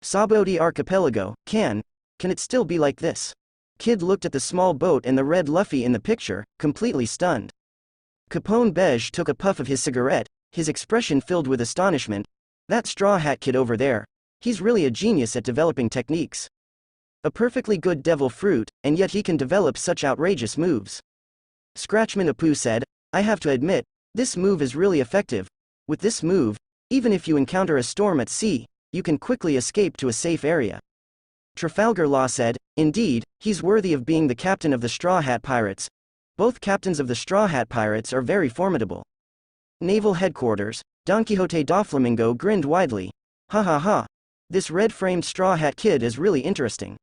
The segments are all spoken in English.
Saboti Archipelago, can it still be like this? Kid looked at the small boat and the red Luffy in the picture, completely stunned. Capone Beige took a puff of his cigarette, his expression filled with astonishment. That Straw Hat Kid over there, he's really a genius at developing techniques. A perfectly good devil fruit, and yet he can develop such outrageous moves. Scratchman Apu said, I have to admit, this move is really effective. With this move, even if you encounter a storm at sea, you can quickly escape to a safe area. Trafalgar Law said, indeed, he's worthy of being the captain of the Straw Hat Pirates. Both captains of the Straw Hat Pirates are very formidable. Naval Headquarters, Don Quixote Doflamingo grinned widely. Ha ha ha. This red-framed Straw Hat Kid is really interesting.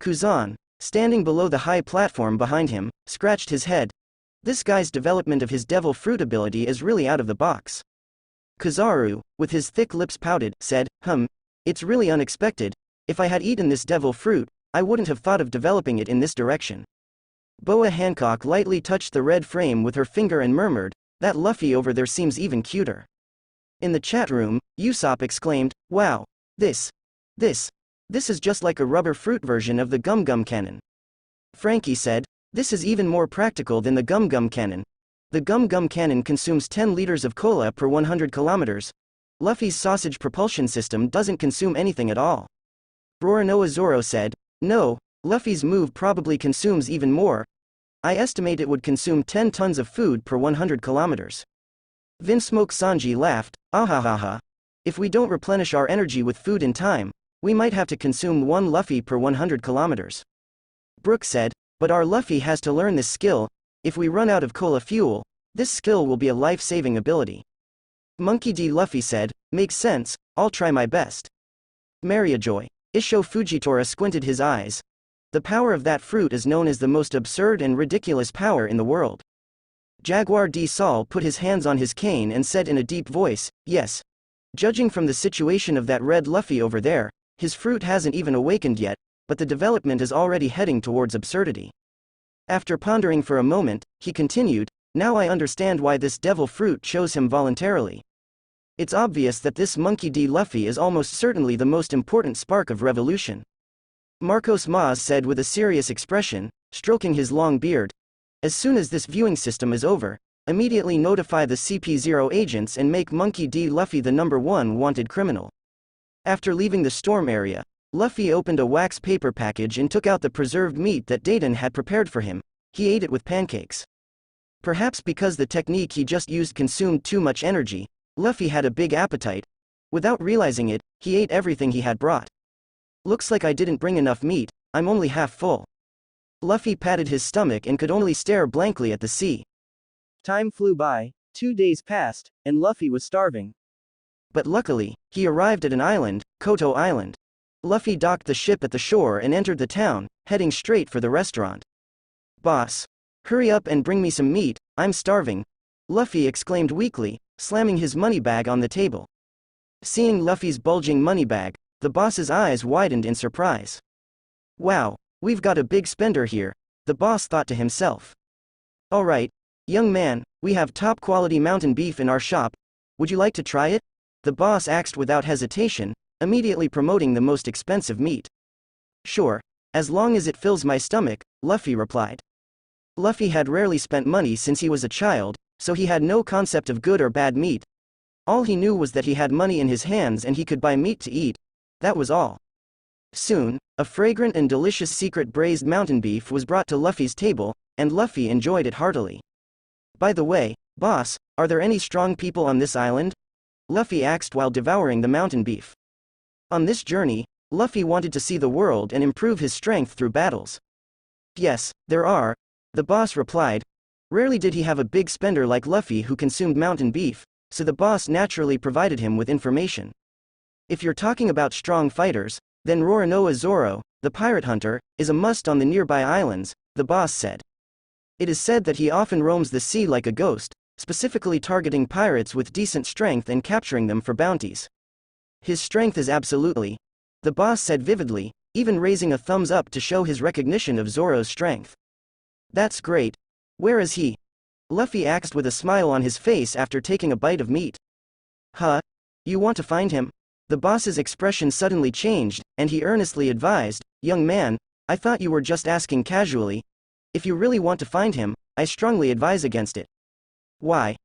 Kuzan, standing below the high platform behind him, scratched his head. This guy's development of his devil fruit ability is really out of the box. Kizaru, with his thick lips pouted, said, it's really unexpected. If I had eaten this devil fruit, I wouldn't have thought of developing it in this direction. Boa Hancock lightly touched the red frame with her finger and murmured, that Luffy over there seems even cuter. In the chat room, Usopp exclaimed, wow, this is just like a rubber fruit version of the Gum Gum Cannon. Frankie said, this is even more practical than the Gum Gum Cannon. The Gum Gum Cannon consumes 10 liters of cola per 100 kilometers. Luffy's sausage propulsion system doesn't consume anything at all. Roronoa Zoro said, no, Luffy's move probably consumes even more. I estimate it would consume 10 tons of food per 100 kilometers. Vinsmoke Sanji laughed, ahahaha. If we don't replenish our energy with food in time, we might have to consume 1 Luffy per 100 kilometers. Brook said, but our Luffy has to learn this skill. If we run out of cola fuel, this skill will be a life-saving ability. Monkey D. Luffy said, makes sense, I'll try my best. Mariajoy. Isho Fujitora squinted his eyes. The power of that fruit is known as the most absurd and ridiculous power in the world. Jaguar D. Saul put his hands on his cane and said in a deep voice, yes. Judging from the situation of that red Luffy over there, his fruit hasn't even awakened yet, but the development is already heading towards absurdity. After pondering for a moment, he continued, now I understand why this devil fruit chose him voluntarily. It's obvious that this Monkey D. Luffy is almost certainly the most important spark of revolution. Marcos Maz said with a serious expression, stroking his long beard, as soon as this viewing system is over, immediately notify the CP0 agents and make Monkey D. Luffy the #1 wanted criminal. After leaving the storm area, Luffy opened a wax paper package and took out the preserved meat that Dayton had prepared for him. He ate it with pancakes. Perhaps because the technique he just used consumed too much energy, Luffy had a big appetite. Without realizing it, he ate everything he had brought. Looks like I didn't bring enough meat, I'm only half full. Luffy patted his stomach and could only stare blankly at the sea. Time flew by, 2 days passed, and Luffy was starving. But luckily, he arrived at an island, Koto Island. Luffy docked the ship at the shore and entered the town, heading straight for the restaurant. Boss, hurry up and bring me some meat, I'm starving, Luffy exclaimed weakly, slamming his money bag on the table. Seeing Luffy's bulging money bag, the boss's eyes widened in surprise. Wow, we've got a big spender here, the boss thought to himself. Alright, young man, we have top quality mountain beef in our shop, would you like to try it? The boss asked without hesitation, immediately promoting the most expensive meat. Sure, as long as it fills my stomach, Luffy replied. Luffy had rarely spent money since he was a child, so he had no concept of good or bad meat. All he knew was that he had money in his hands and he could buy meat to eat. That was all. Soon, a fragrant and delicious secret braised mountain beef was brought to Luffy's table, and Luffy enjoyed it heartily. By the way, boss, are there any strong people on this island? Luffy asked while devouring the mountain beef. On this journey, Luffy wanted to see the world and improve his strength through battles. Yes, there are, the boss replied. Rarely did he have a big spender like Luffy who consumed mountain beef, so the boss naturally provided him with information. If you're talking about strong fighters, then Roronoa Zoro, the pirate hunter, is a must on the nearby islands, the boss said. It is said that he often roams the sea like a ghost, specifically targeting pirates with decent strength and capturing them for bounties. His strength is absolutely, the boss said vividly, even raising a thumbs up to show his recognition of Zoro's strength. That's great. Where is he? Luffy asked with a smile on his face after taking a bite of meat. Huh? You want to find him? The boss's expression suddenly changed, and he earnestly advised, "Young man, I thought you were just asking casually. If you really want to find him, I strongly advise against it." "Why?"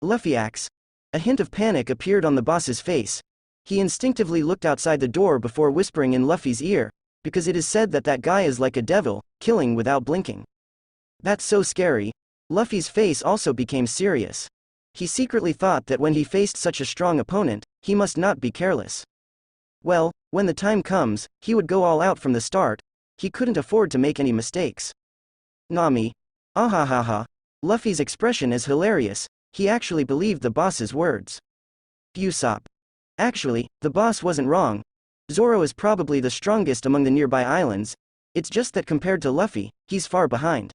Luffy asks. A hint of panic appeared on the boss's face. He instinctively looked outside the door before whispering in Luffy's ear, "Because it is said that that guy is like a devil, killing without blinking." "That's so scary." Luffy's face also became serious. He secretly thought that when he faced such a strong opponent, he must not be careless. Well, when the time comes, he would go all out from the start. He couldn't afford to make any mistakes. "Nami. Ahahaha." Luffy's expression is hilarious. He actually believed the boss's words. Usopp. Actually, the boss wasn't wrong. Zoro is probably the strongest among the nearby islands. It's just that compared to Luffy, he's far behind.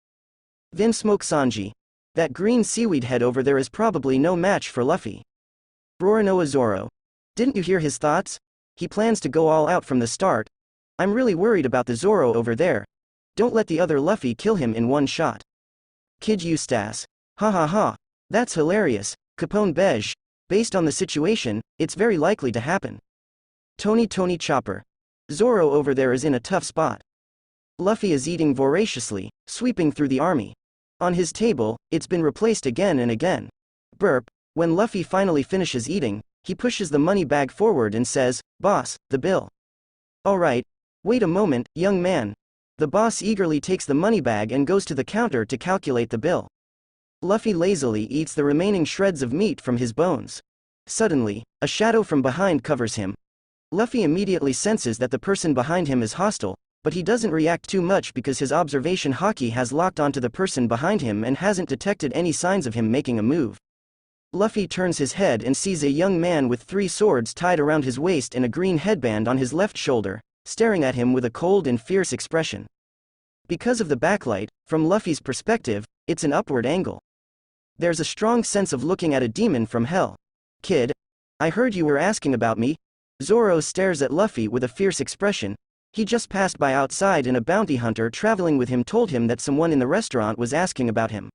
Vinsmoke Sanji. That green seaweed head over there is probably no match for Luffy. Roronoa Zoro. Didn't you hear his thoughts? He plans to go all out from the start. I'm really worried about the Zoro over there. Don't let the other Luffy kill him in one shot. Kid Eustace. Ha ha ha. That's hilarious, Capone Beige. Based on the situation, it's very likely to happen. Tony Chopper. Zoro over there is in a tough spot. Luffy is eating voraciously, sweeping through the army. On his table, it's been replaced again and again. Burp. When Luffy finally finishes eating, he pushes the money bag forward and says, "Boss, the bill." "Alright. Wait a moment, young man." The boss eagerly takes the money bag and goes to the counter to calculate the bill. Luffy lazily eats the remaining shreds of meat from his bones. Suddenly, a shadow from behind covers him. Luffy immediately senses that the person behind him is hostile, but he doesn't react too much because his observation Haki has locked onto the person behind him and hasn't detected any signs of him making a move. Luffy turns his head and sees a young man with 3 swords tied around his waist and a green headband on his left shoulder, staring at him with a cold and fierce expression. Because of the backlight, from Luffy's perspective, it's an upward angle. There's a strong sense of looking at a demon from hell. "Kid, I heard you were asking about me." Zoro stares at Luffy with a fierce expression. He just passed by outside and a bounty hunter traveling with him told him that someone in the restaurant was asking about him.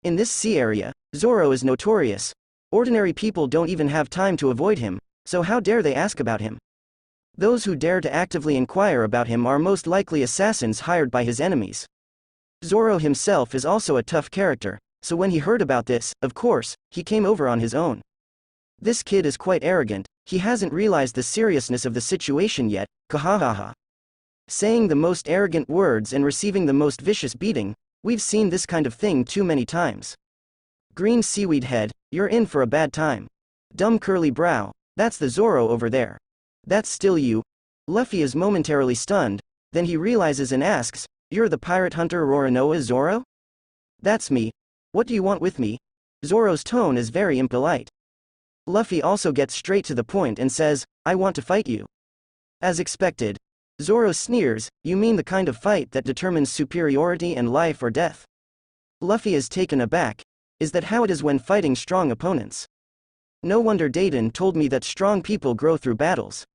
In this sea area, Zoro is notorious. Ordinary people don't even have time to avoid him, so how dare they ask about him? Those who dare to actively inquire about him are most likely assassins hired by his enemies. Zoro himself is also a tough character, so when he heard about this, of course, he came over on his own. This kid is quite arrogant. He hasn't realized the seriousness of the situation yet. Kahahaha. Saying the most arrogant words and receiving the most vicious beating, we've seen this kind of thing too many times. Green seaweed head, you're in for a bad time. Dumb curly brow, that's the Zoro over there. That's still you. Luffy is momentarily stunned, then he realizes and asks, "You're the pirate hunter Roronoa Zoro?" "That's me. What do you want with me?" Zoro's tone is very impolite. Luffy also gets straight to the point and says, "I want to fight you." As expected, Zoro sneers, "You mean the kind of fight that determines superiority and life or death?" Luffy is taken aback. Is that how it is when fighting strong opponents? No wonder Dayton told me that strong people grow through battles.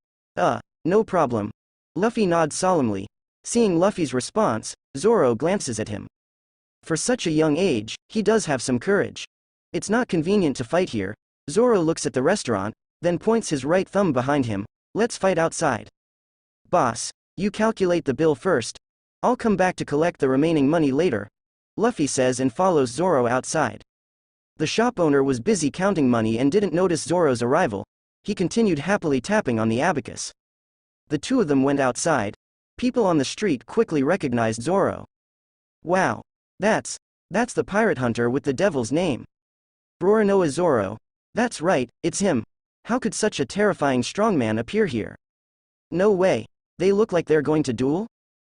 No problem. Luffy nods solemnly. Seeing Luffy's response, Zoro glances at him. For such a young age, he does have some courage. It's not convenient to fight here. Zoro looks at the restaurant, then points his right thumb behind him. "Let's fight outside." "Boss, you calculate the bill first. I'll come back to collect the remaining money later," Luffy says and follows Zoro outside. The shop owner was busy counting money and didn't notice Zoro's arrival. He continued happily tapping on the abacus. The two of them went outside. People on the street quickly recognized Zoro. "Wow. That's the pirate hunter with the devil's name. Roronoa Zoro. That's right, it's him. How could such a terrifying strongman appear here? No way. They look like they're going to duel?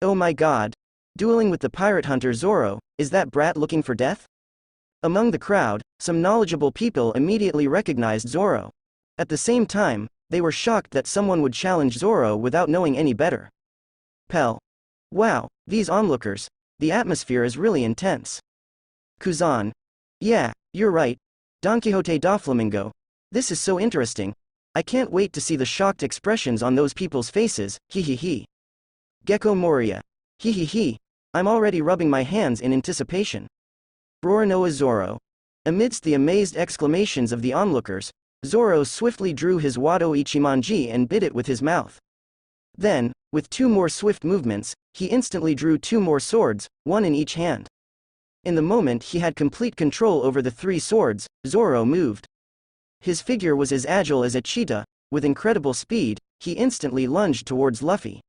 Oh my god. Dueling with the pirate hunter Zoro, is that brat looking for death?" Among the crowd, some knowledgeable people immediately recognized Zoro. At the same time, they were shocked that someone would challenge Zoro without knowing any better. Pell. Wow, these onlookers. The atmosphere is really intense. Kuzan. Yeah, you're right. Don Quixote da Flamingo. This is so interesting. I can't wait to see the shocked expressions on those people's faces, he. Gecko Moria. He. I'm already rubbing my hands in anticipation. Roronoa Zoro. Amidst the amazed exclamations of the onlookers, Zoro swiftly drew his Wado Ichimonji and bit it with his mouth. Then, with 2 more swift movements, he instantly drew 2 more swords, 1 in each hand. In the moment he had complete control over the 3 swords, Zoro moved. His figure was as agile as a cheetah. With incredible speed, he instantly lunged towards Luffy.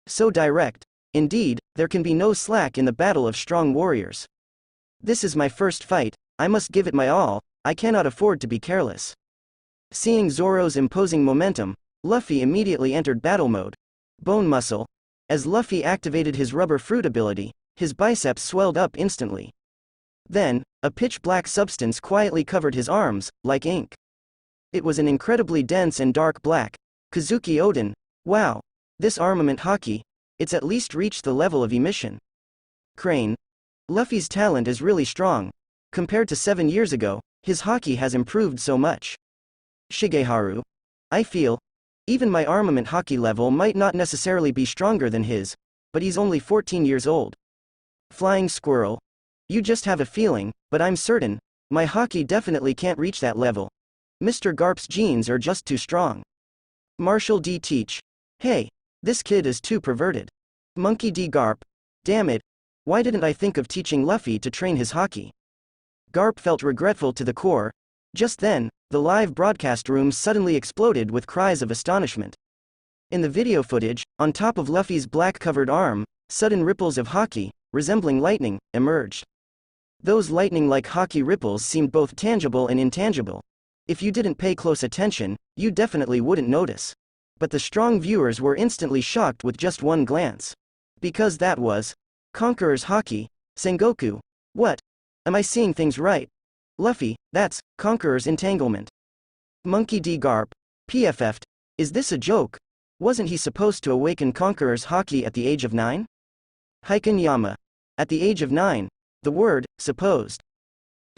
So direct. Indeed, there can be no slack in the battle of strong warriors. This is my first fight, I must give it my all, I cannot afford to be careless. Seeing Zoro's imposing momentum, Luffy immediately entered battle mode. Bone muscle. As Luffy activated his rubber fruit ability, his biceps swelled up instantly. Then, a pitch-black substance quietly covered his arms, like ink. It was an incredibly dense and dark black. Kazuki Oden. Wow. This armament Haki. It's at least reached the level of emission. Crane. Luffy's talent is really strong. Compared to 7 years ago, his Haki has improved so much. Shigeharu. I feel. Even my armament Haki level might not necessarily be stronger than his, but he's only 14 years old. Flying Squirrel. You just have a feeling, but I'm certain, my Haki definitely can't reach that level. Mr. Garp's genes are just too strong. Marshall D. Teach. Hey, this kid is too perverted. Monkey D. Garp. Damn it. Why didn't I think of teaching Luffy to train his Haki? Garp felt regretful to the core. Just then, the live broadcast room suddenly exploded with cries of astonishment. In the video footage, on top of Luffy's black-covered arm, sudden ripples of Haki, resembling lightning, emerged. Those lightning-like Haki ripples seemed both tangible and intangible. If you didn't pay close attention, you definitely wouldn't notice. But the strong viewers were instantly shocked with just one glance. Because that was Conqueror's Haki, Sengoku. What? Am I seeing things right? Luffy, that's Conqueror's entanglement. Monkey D. Garp. PFF'd. Is this a joke? Wasn't he supposed to awaken Conqueror's Haki at the age of 9? Hiken Yama. At the age of 9. The word, supposed.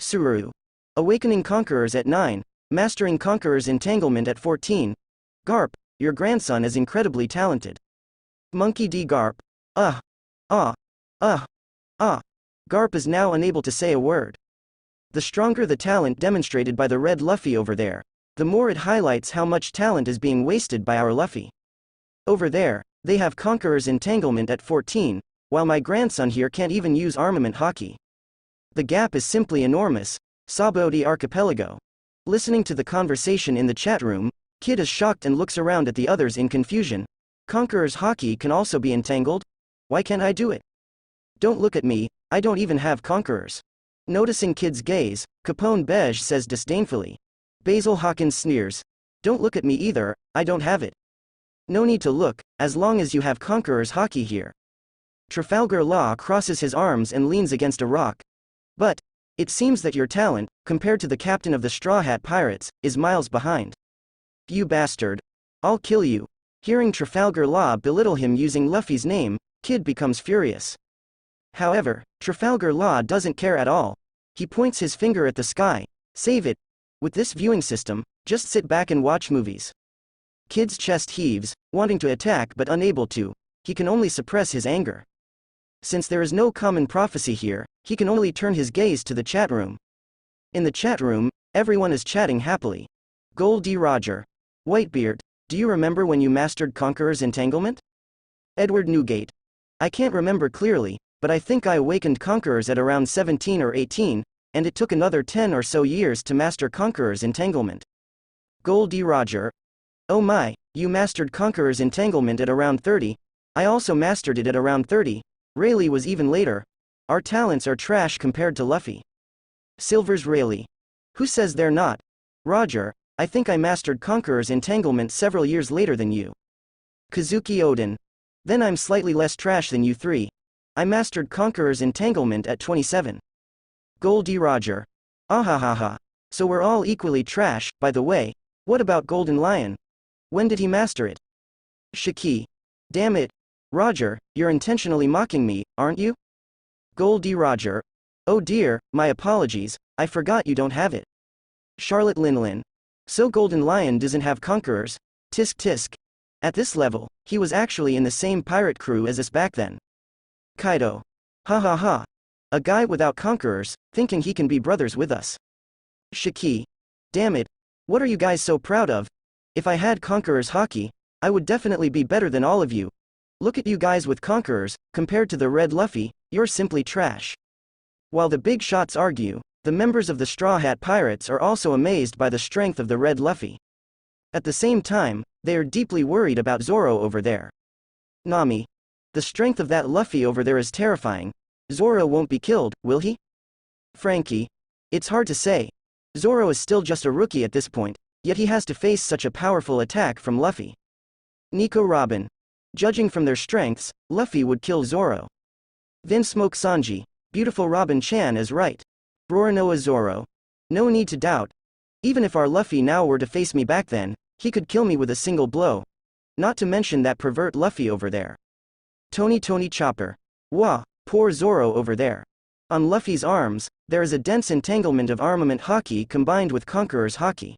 Suru. Awakening Conquerors at 9, mastering Conqueror's entanglement at 14. Garp, your grandson is incredibly talented. Monkey D. Garp. Garp is now unable to say a word. The stronger the talent demonstrated by the red Luffy over there, the more it highlights how much talent is being wasted by our Luffy. Over there, they have Conqueror's entanglement at 14, while my grandson here can't even use armament Haki. The gap is simply enormous. Sabaody Archipelago. Listening to the conversation in the chat room, Kid is shocked and looks around at the others in confusion. Conqueror's Haki can also be entangled? Why can't I do it? Don't look at me, I don't even have Conquerors. Noticing Kid's gaze, Capone Beige says disdainfully. Basil Hawkins sneers. Don't look at me either, I don't have it. No need to look, as long as you have Conqueror's Haki here. Trafalgar Law crosses his arms and leans against a rock. But, it seems that your talent, compared to the captain of the Straw Hat Pirates, is miles behind. You bastard. I'll kill you. Hearing Trafalgar Law belittle him using Luffy's name, Kid becomes furious. However, Trafalgar Law doesn't care at all. He points his finger at the sky. Save it. With this viewing system, just sit back and watch movies. Kid's chest heaves, wanting to attack but unable to. He can only suppress his anger. Since there is no common prophecy here, he can only turn his gaze to the chat room. In the chat room, everyone is chatting happily. Gold D. Roger. Whitebeard, do you remember when you mastered Conqueror's entanglement? Edward Newgate. I can't remember clearly, but I think I awakened Conquerors at around 17 or 18, and it took another 10 or so years to master Conqueror's entanglement. Gold D. Roger. Oh my, you mastered Conqueror's entanglement at around 30. I also mastered it at around 30. Rayleigh was even later. Our talents are trash compared to Luffy. Silver's Rayleigh. Who says they're not? Roger, I think I mastered Conqueror's entanglement several years later than you. Kazuki Oden. Then I'm slightly less trash than you three. I mastered Conqueror's entanglement at 27. Gold D. Roger. Ahahaha. So we're all equally trash. By the way, what about Golden Lion? When did he master it? Shiki. Damn it. Roger, you're intentionally mocking me, aren't you? Gold D. Roger. Oh dear, my apologies, I forgot you don't have it. Charlotte Linlin. So Golden Lion doesn't have Conquerors? Tisk tisk. At this level, he was actually in the same pirate crew as us back then. Kaido. Ha ha ha. A guy without Conquerors, thinking he can be brothers with us. Shiki. Damn it. What are you guys so proud of? If I had Conqueror's Haki, I would definitely be better than all of you. Look at you guys with Conquerors, compared to the Red Luffy, you're simply trash. While the big shots argue, the members of the Straw Hat Pirates are also amazed by the strength of the Red Luffy. At the same time, they are deeply worried about Zoro over there. Nami. The strength of that Luffy over there is terrifying. Zoro won't be killed, will he? Frankie. It's hard to say. Zoro is still just a rookie at this point, yet he has to face such a powerful attack from Luffy. Nico Robin. Judging from their strengths, Luffy would kill Zoro. Vinsmoke Sanji. Beautiful Robin-chan is right. Roronoa Zoro. No need to doubt. Even if our Luffy now were to face me back then, he could kill me with a single blow. Not to mention that pervert Luffy over there. Tony Chopper. Wah, poor Zoro over there. On Luffy's arms, there is a dense entanglement of armament Haki combined with Conqueror's Haki.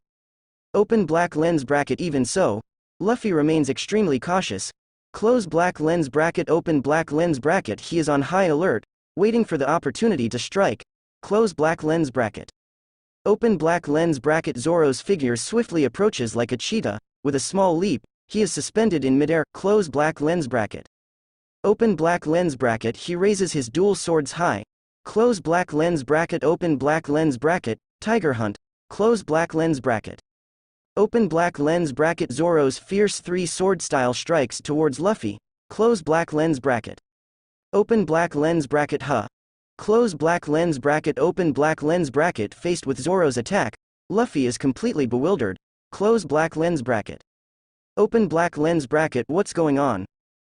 Open black lens bracket. Even so, Luffy remains extremely cautious. Close black lens bracket. Open black lens bracket. He is on high alert, waiting for the opportunity to strike. Close black lens bracket. Open black lens bracket. Zoro's figure swiftly approaches like a cheetah. With a small leap, he is suspended in midair. Close black lens bracket. Open black lens bracket. He raises his dual swords high. Close black lens bracket. Open black lens bracket. Tiger Hunt. Close black lens bracket. Open black lens bracket. Zoro's fierce three-sword style strikes towards Luffy. Close black lens bracket. Open black lens bracket. Close black lens bracket. Open black lens bracket. Faced with Zoro's attack, Luffy is completely bewildered. Close black lens bracket. Open black lens bracket. What's going on?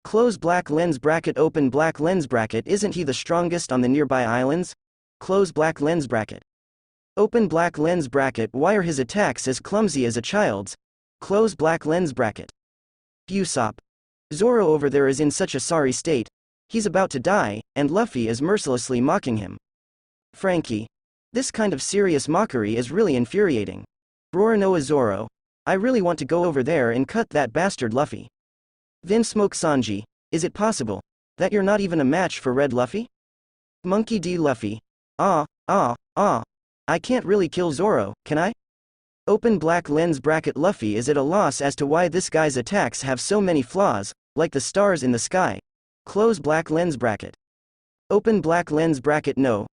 Close black lens bracket. Open black lens bracket. Isn't he the strongest on the nearby islands? Close black lens bracket. Open black lens bracket. Why are his attacks as clumsy as a child's? Close black lens bracket. Usopp. Zoro over there is in such a sorry state. He's about to die, and Luffy is mercilessly mocking him. Frankie. This kind of serious mockery is really infuriating. Roronoa Zoro. I really want to go over there and cut that bastard Luffy. Vinsmoke Sanji. Is it possible that you're not even a match for Red Luffy? Monkey D. Luffy. I can't really kill Zoro, can I? Open black lens bracket. Luffy is at a loss as to why this guy's attacks have so many flaws, like the stars in the sky. Close black lens bracket. Open black lens bracket. No.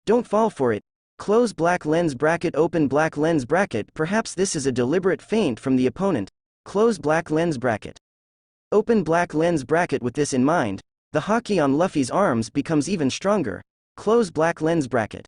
Don't fall for it. Close black lens bracket. Open black lens bracket. Perhaps this is a deliberate feint from the opponent. Close black lens bracket. Open black lens bracket. With this in mind, the Haki on Luffy's arms becomes even stronger. Close black lens bracket.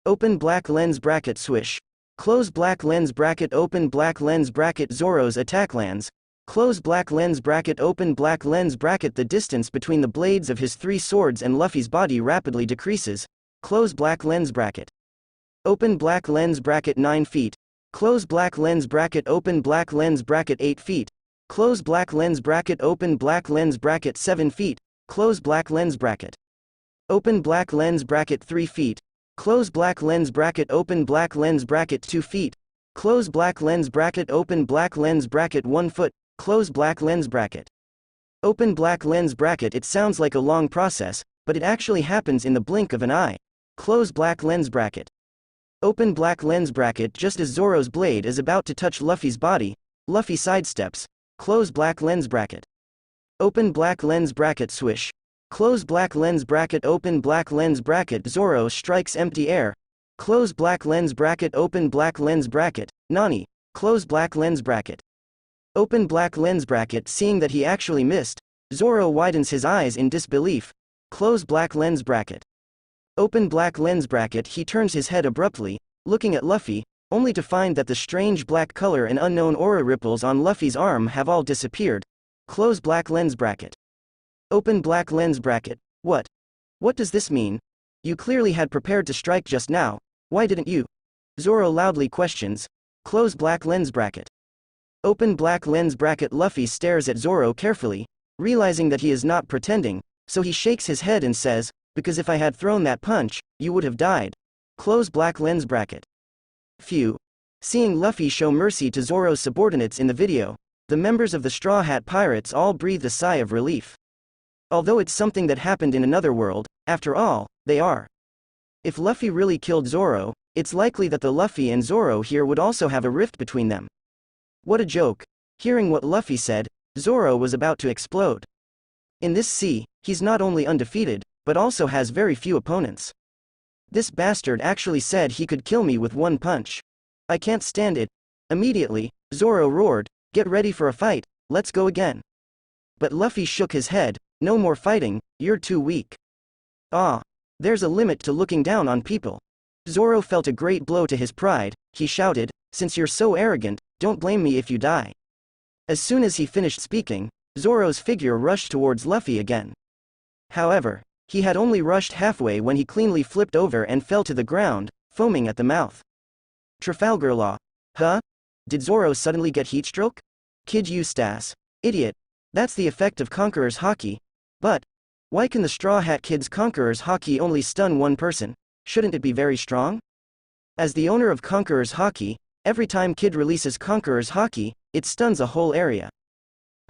Open black lens bracket. Swish. Close black lens bracket. Open black lens bracket. Zoro's attack lands. Close black lens bracket. Open black lens bracket. The distance between the blades of his three swords and Luffy's body rapidly decreases. Close black lens bracket. Open black lens bracket. 9 feet. Close black lens bracket. Open black lens bracket. 8 feet. Close black lens bracket. Open black lens bracket. 7 feet. Close black lens bracket. Open black lens bracket. 3 feet. Close black lens bracket. Open black lens bracket. 2 feet. Close black lens bracket. Open black lens bracket. 1 foot. Close black lens bracket. Open black lens bracket. It sounds like a long process, but it actually happens in the blink of an eye. Close black lens bracket. Open black lens bracket. Just as Zoro's blade is about to touch Luffy's body, Luffy sidesteps. Close black lens bracket. Open black lens bracket. Swish. Close black lens bracket. Open black lens bracket. Zoro strikes empty air. Close black lens bracket. Open black lens bracket. Nani. Close black lens bracket. Open black lens bracket. Seeing that he actually missed, Zoro widens his eyes in disbelief. Close black lens bracket. Open black lens bracket. He turns his head abruptly, looking at Luffy, only to find that the strange black color and unknown aura ripples on Luffy's arm have all disappeared. Close black lens bracket. Open black lens bracket. What? What does this mean? You clearly had prepared to strike just now. Why didn't you? Zoro loudly questions. Close black lens bracket. Open black lens bracket. Luffy stares at Zoro carefully, realizing that he is not pretending, so he shakes his head and says, because if I had thrown that punch, you would have died. Close black lens bracket. Phew. Seeing Luffy show mercy to Zoro's subordinates in the video, the members of the Straw Hat Pirates all breathed a sigh of relief. Although it's something that happened in another world, after all, they are. If Luffy really killed Zoro, It's likely that the Luffy and Zoro here would also have a rift between them. What a joke. Hearing what Luffy said, Zoro was about to explode. In this sea, he's not only undefeated, but also has very few opponents. This bastard actually said he could kill me with one punch. I can't stand it. Immediately, Zoro roared, "Get ready for a fight, let's go again." But Luffy shook his head, "No more fighting, you're too weak." Ah. There's a limit to looking down on people. Zoro felt a great blow to his pride. He shouted, "Since you're so arrogant, don't blame me if you die." As soon as he finished speaking, Zoro's figure rushed towards Luffy again. However, he had only rushed halfway when he cleanly flipped over and fell to the ground, foaming at the mouth. Trafalgar Law. Huh? Did Zoro suddenly get heatstroke? Kid Eustace. Idiot. That's the effect of Conqueror's Haki. But why can the Straw Hat Kid's Conqueror's Haki only stun one person? Shouldn't it be very strong? As the owner of Conqueror's Haki, every time Kid releases Conqueror's Haki, it stuns a whole area.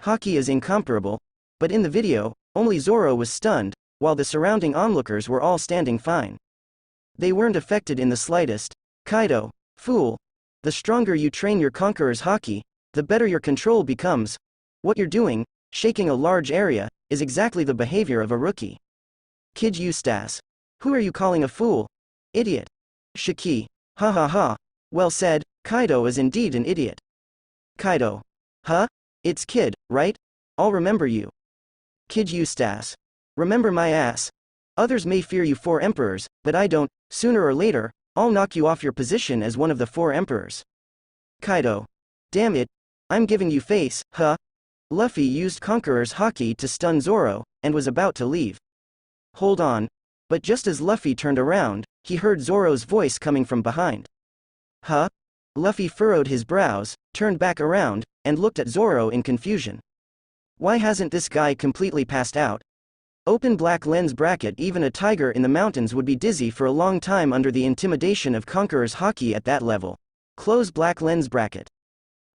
Haki is incomparable, but in the video, only Zoro was stunned, while the surrounding onlookers were all standing fine. They weren't affected in the slightest. Kaido, fool. The stronger you train your Conqueror's Haki, the better your control becomes. What you're doing, shaking a large area, is exactly the behavior of a rookie. Kid Eustace. Who are you calling a fool? Idiot. Shiki. Ha ha ha. Well said, Kaido is indeed an idiot. Kaido. Huh? It's Kid, right? I'll remember you. Kid Eustace. Remember my ass. Others may fear you 4 emperors, but I don't. Sooner or later, I'll knock you off your position as one of the 4 emperors. Kaido. Damn it. I'm giving you face, huh? Luffy used Conqueror's Haki to stun Zoro, and was about to leave. Hold on. But just as Luffy turned around, he heard Zoro's voice coming from behind. Huh? Luffy furrowed his brows, turned back around, and looked at Zoro in confusion. Why hasn't this guy completely passed out? Open black lens bracket. Even a tiger in the mountains would be dizzy for a long time under the intimidation of Conqueror's Haki at that level. Close black lens bracket.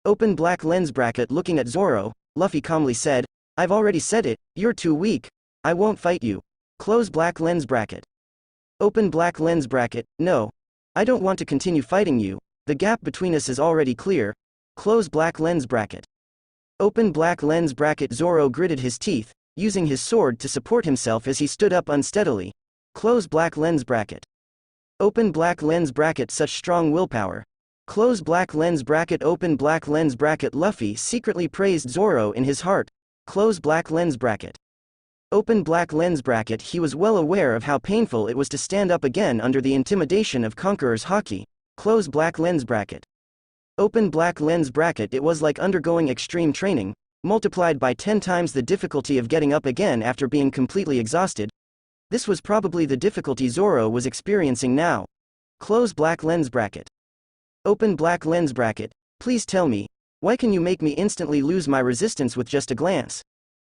Open black lens bracket. Looking at Zoro, Luffy calmly said, "I've already said it, you're too weak. I won't fight you." Close black lens bracket. Open black lens bracket. No. I don't want to continue fighting you. The gap between us is already clear. Close black lens bracket. Open black lens bracket. Zoro gritted his teeth, using his sword to support himself as he stood up unsteadily. Close black lens bracket. Open black lens bracket. Such strong willpower. Close black lens bracket. Open black lens bracket. Luffy secretly praised Zoro in his heart. Close black lens bracket. Open black lens bracket. He was well aware of how painful it was to stand up again under the intimidation of Conqueror's Haki. Close black lens bracket. Open black lens bracket. It was like undergoing extreme training, multiplied by 10 times the difficulty of getting up again after being completely exhausted. This was probably the difficulty Zoro was experiencing now. Close black lens bracket. Open black lens bracket. Please tell me, why can you make me instantly lose my resistance with just a glance?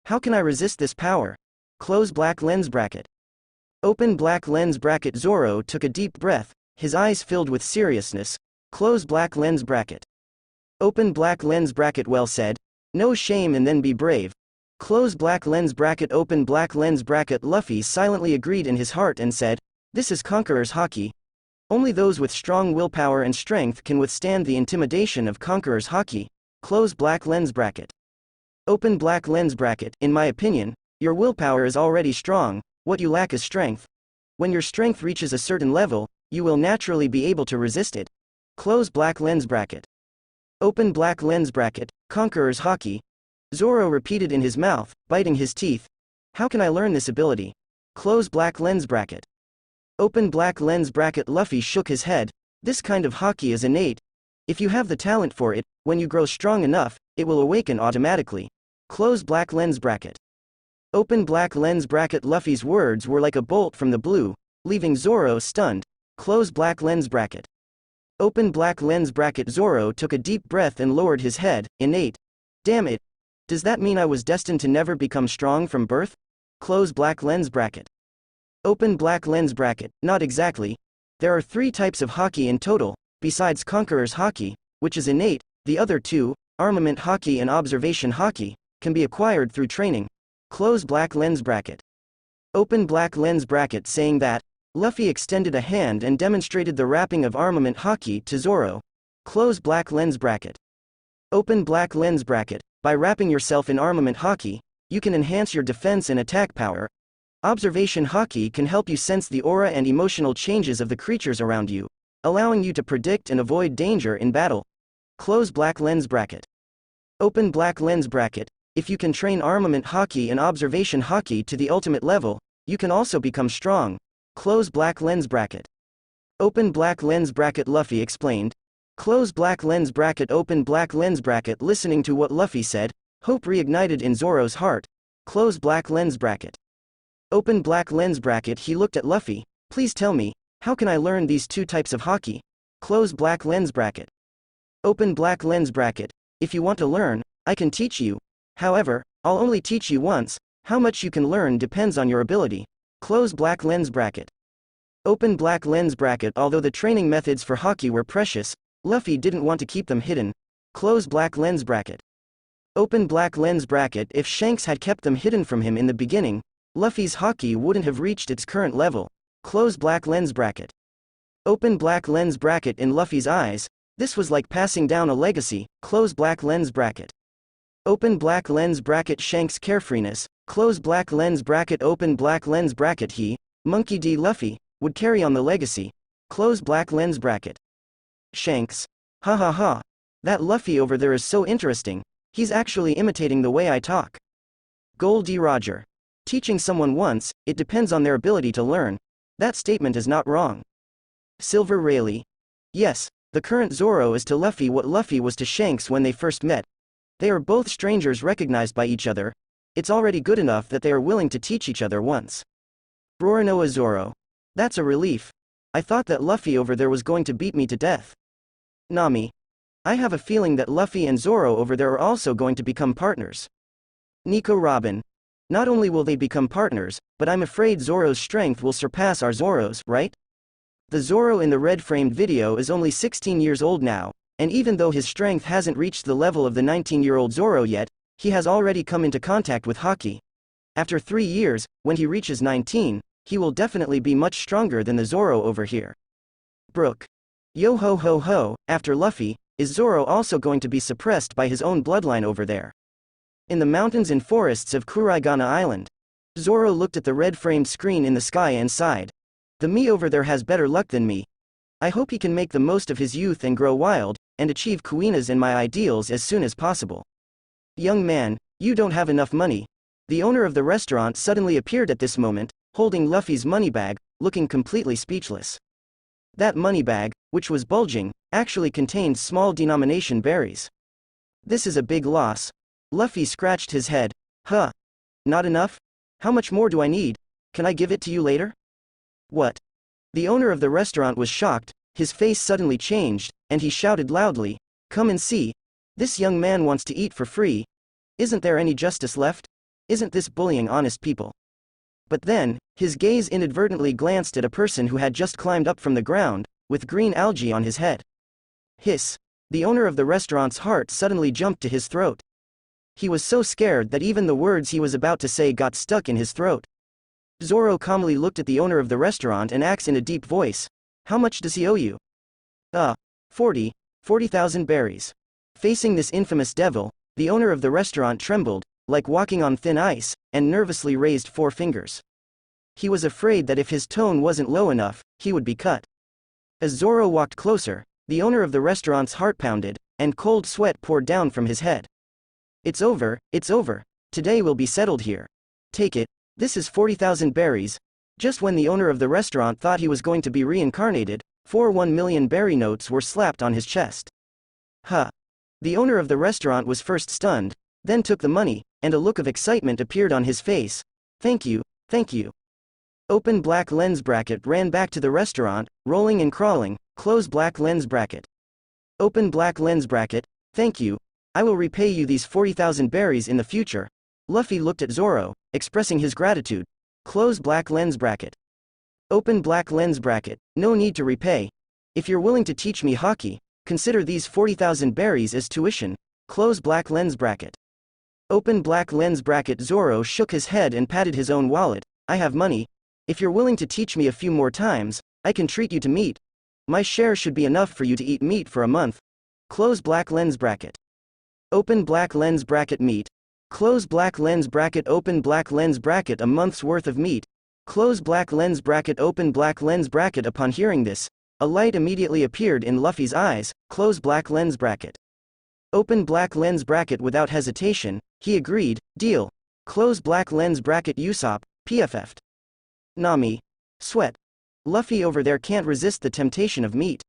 How can I resist this power? Close black lens bracket. Open black lens bracket. Zoro took a deep breath, his eyes filled with seriousness. Close black lens bracket. Open black lens bracket. Well said. No shame and then be brave. Close black lens bracket. Open black lens bracket. Luffy silently agreed in his heart and said, "This is Conqueror's Haki. Only those with strong willpower and strength can withstand the intimidation of Conqueror's Haki." Close black lens bracket. Open black lens bracket. In my opinion, your willpower is already strong, what you lack is strength. When your strength reaches a certain level, you will naturally be able to resist it. Close black lens bracket. Open black lens bracket. Conqueror's Haki. Zoro repeated in his mouth, biting his teeth. How can I learn this ability? Close black lens bracket. Open black lens bracket. Luffy shook his head. This kind of Haki is innate. If you have the talent for it, when you grow strong enough, it will awaken automatically. Close black lens bracket. Open black lens bracket. Luffy's words were like a bolt from the blue, leaving Zoro stunned. Close black lens bracket. Open black lens bracket. Zoro took a deep breath and lowered his head. Innate. Damn it. Does that mean I was destined to never become strong from birth? Close black lens bracket. Open black lens bracket. Not exactly. There are 3 types of Haki in total, besides Conqueror's Haki, which is innate. The other 2, armament Haki and observation Haki, can be acquired through training. Close black lens bracket. Open black lens bracket. Saying that, Luffy extended a hand and demonstrated the wrapping of armament Haki to Zoro. Close black lens bracket. Open black lens bracket. By wrapping yourself in armament Haki, you can enhance your defense and attack power. Observation Haki can help you sense the aura and emotional changes of the creatures around you, allowing you to predict and avoid danger in battle. Close black lens bracket. Open black lens bracket. If you can train armament Haki and observation Haki to the ultimate level, you can also become strong. Close black lens bracket. Open black lens bracket. Luffy explained. Close black lens bracket. Open black lens bracket. Listening to what Luffy said, hope reignited in Zoro's heart. Close black lens bracket. Open black lens bracket. He looked at Luffy. Please tell me, how can I learn these two types of Haki? Close black lens bracket. Open black lens bracket. If you want to learn, I can teach you. However, I'll only teach you once. How much you can learn depends on your ability. Close black lens bracket. Open black lens bracket. Although the training methods for Haki were precious, Luffy didn't want to keep them hidden. Close black lens bracket. Open black lens bracket. If Shanks had kept them hidden from him in the beginning, Luffy's Haki wouldn't have reached its current level. Close black lens bracket. Open black lens bracket. In Luffy's eyes, this was like passing down a legacy. Close black lens bracket. Open black lens bracket. Shanks' carefreeness. Close black lens bracket. Open black lens bracket. He, Monkey D. Luffy, would carry on the legacy. Close black lens bracket. Shanks. Ha ha ha. That Luffy over there is so interesting. He's actually imitating the way I talk. Gold D. Roger. Teaching someone once, it depends on their ability to learn. That statement is not wrong. Silver Rayleigh. Yes, the current Zoro is to Luffy what Luffy was to Shanks when they first met. They are both strangers recognized by each other. It's already good enough that they are willing to teach each other once. Roronoa Zoro. That's a relief. I thought that Luffy over there was going to beat me to death. Nami. I have a feeling that Luffy and Zoro over there are also going to become partners. Nico Robin. Not only will they become partners, but I'm afraid Zoro's strength will surpass our Zoro's, right? The Zoro in the red-framed video is only 16 years old now, and even though his strength hasn't reached the level of the 19-year-old Zoro yet, he has already come into contact with Haki. After 3 years, when he reaches 19, he will definitely be much stronger than the Zoro over here. Brook. Yo ho ho ho, after Luffy, is Zoro also going to be suppressed by his own bloodline over there? In the mountains and forests of Kuraigana Island. Zoro looked at the red-framed screen in the sky and sighed. The me over there has better luck than me. I hope he can make the most of his youth and grow wild, and achieve Kuina's and my ideals as soon as possible. Young man, you don't have enough money. The owner of the restaurant suddenly appeared at this moment, holding Luffy's money bag, looking completely speechless. That money bag, which was bulging, actually contained small denomination berries. This is a big loss. Luffy scratched his head. Huh. Not enough? How much more do I need? Can I give it to you later? What? The owner of the restaurant was shocked, his face suddenly changed, and he shouted loudly, "Come and see. This young man wants to eat for free. Isn't there any justice left? Isn't this bullying honest people?" But then, his gaze inadvertently glanced at a person who had just climbed up from the ground, with green algae on his head. Hiss. The owner of the restaurant's heart suddenly jumped to his throat. He was so scared that even the words he was about to say got stuck in his throat. Zoro calmly looked at the owner of the restaurant and asked in a deep voice, "How much does he owe you?" 40,000 berries. Facing this infamous devil, the owner of the restaurant trembled, like walking on thin ice, and nervously raised 4 fingers. He was afraid that if his tone wasn't low enough, he would be cut. As Zoro walked closer, the owner of the restaurant's heart pounded, and cold sweat poured down from his head. It's over. Today will be settled here. Take it, this is 40,000 berries." Just when the owner of the restaurant thought he was going to be reincarnated, 4 1,000,000 berry notes were slapped on his chest. Huh. The owner of the restaurant was first stunned, then took the money, and a look of excitement appeared on his face. Thank you. Open black lens bracket. Ran back to the restaurant, rolling and crawling. Close black lens bracket. Open black lens bracket. Thank you. I will repay you these 40,000 berries in the future. Luffy looked at Zoro, expressing his gratitude. Close black lens bracket. Open black lens bracket. No need to repay. If you're willing to teach me Haki, consider these 40,000 berries as tuition. Close black lens bracket. Open black lens bracket. Zoro shook his head and patted his own wallet. I have money. If you're willing to teach me a few more times, I can treat you to meat. My share should be enough for you to eat meat for a month. Close black lens bracket. Open black lens bracket meat. Close black lens bracket. Open black lens bracket. A month's worth of meat. Close black lens bracket. Open black lens bracket. Upon hearing this, a light immediately appeared in Luffy's eyes. Close black lens bracket. Open black lens bracket. Without hesitation, he agreed. Deal. Close black lens bracket. Usopp, PFF'd. Nami. Sweat. Luffy over there can't resist the temptation of meat.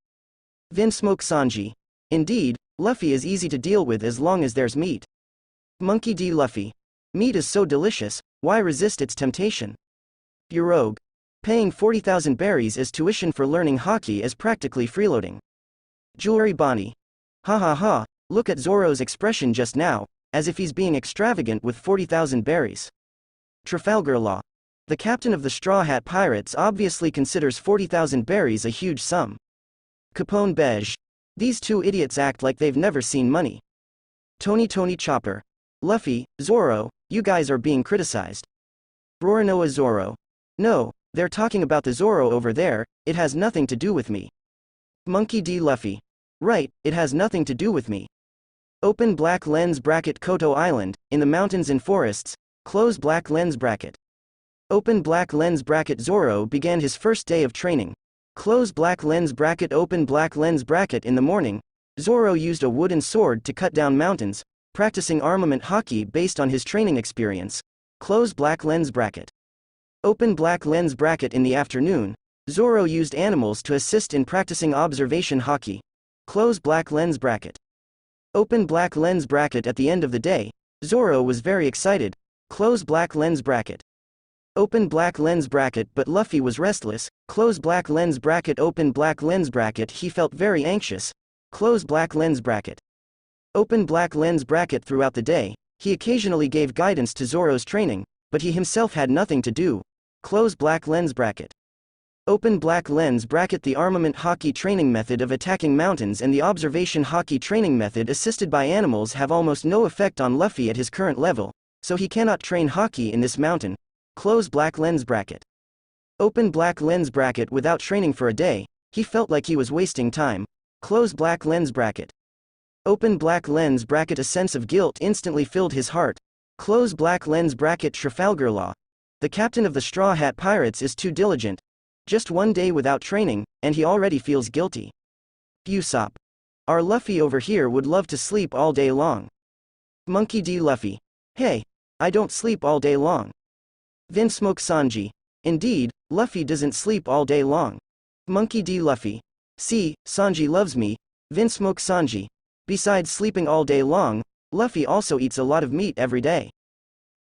Vinsmoke Sanji. Indeed, Luffy is easy to deal with as long as there's meat. Monkey D. Luffy. Meat is so delicious, why resist its temptation? Uroge. Paying 40,000 berries as tuition for learning Haki is practically freeloading. Jewelry Bonnie. Ha ha ha, look at Zoro's expression just now, as if he's being extravagant with 40,000 berries. Trafalgar Law. The captain of the Straw Hat Pirates obviously considers 40,000 berries a huge sum. Capone Beige. These two idiots act like they've never seen money. Tony Chopper. Luffy, Zoro, you guys are being criticized. Roronoa Zoro. No, they're talking about the Zoro over there, it has nothing to do with me. Monkey D. Luffy. Right, it has nothing to do with me. Open black lens bracket. Koto Island, in the mountains and forests, close black lens bracket. Open black lens bracket. Zoro began his first day of training. Close black lens bracket. Open black lens bracket. In the morning, Zoro used a wooden sword to cut down mountains, practicing armament Haki based on his training experience. Close black lens bracket. Open black lens bracket. In the afternoon, Zoro used animals to assist in practicing observation Haki. Close black lens bracket. Open black lens bracket. At the end of the day, Zoro was very excited. Close black lens bracket. Open black lens bracket. But Luffy was restless. Close black lens bracket. Open black lens bracket. He felt very anxious. Close black lens bracket. Open black lens bracket. Throughout the day, he occasionally gave guidance to Zoro's training, but he himself had nothing to do. Close black lens bracket. Open black lens bracket. The armament Haki training method of attacking mountains and the observation Haki training method assisted by animals have almost no effect on Luffy at his current level, so he cannot train Haki in this mountain. Close black lens bracket. Open black lens bracket. Without training for a day, he felt like he was wasting time. Close black lens bracket. Open black lens bracket. A sense of guilt instantly filled his heart. Close black lens bracket. Trafalgar Law. The captain of the Straw Hat Pirates is too diligent. Just one day without training, and he already feels guilty. Usopp. Our Luffy over here would love to sleep all day long. Monkey D. Luffy. Hey, I don't sleep all day long. Vinsmoke Sanji. Indeed, Luffy doesn't sleep all day long. Monkey D. Luffy. See, Sanji loves me. Vinsmoke Sanji. Besides sleeping all day long, Luffy also eats a lot of meat every day.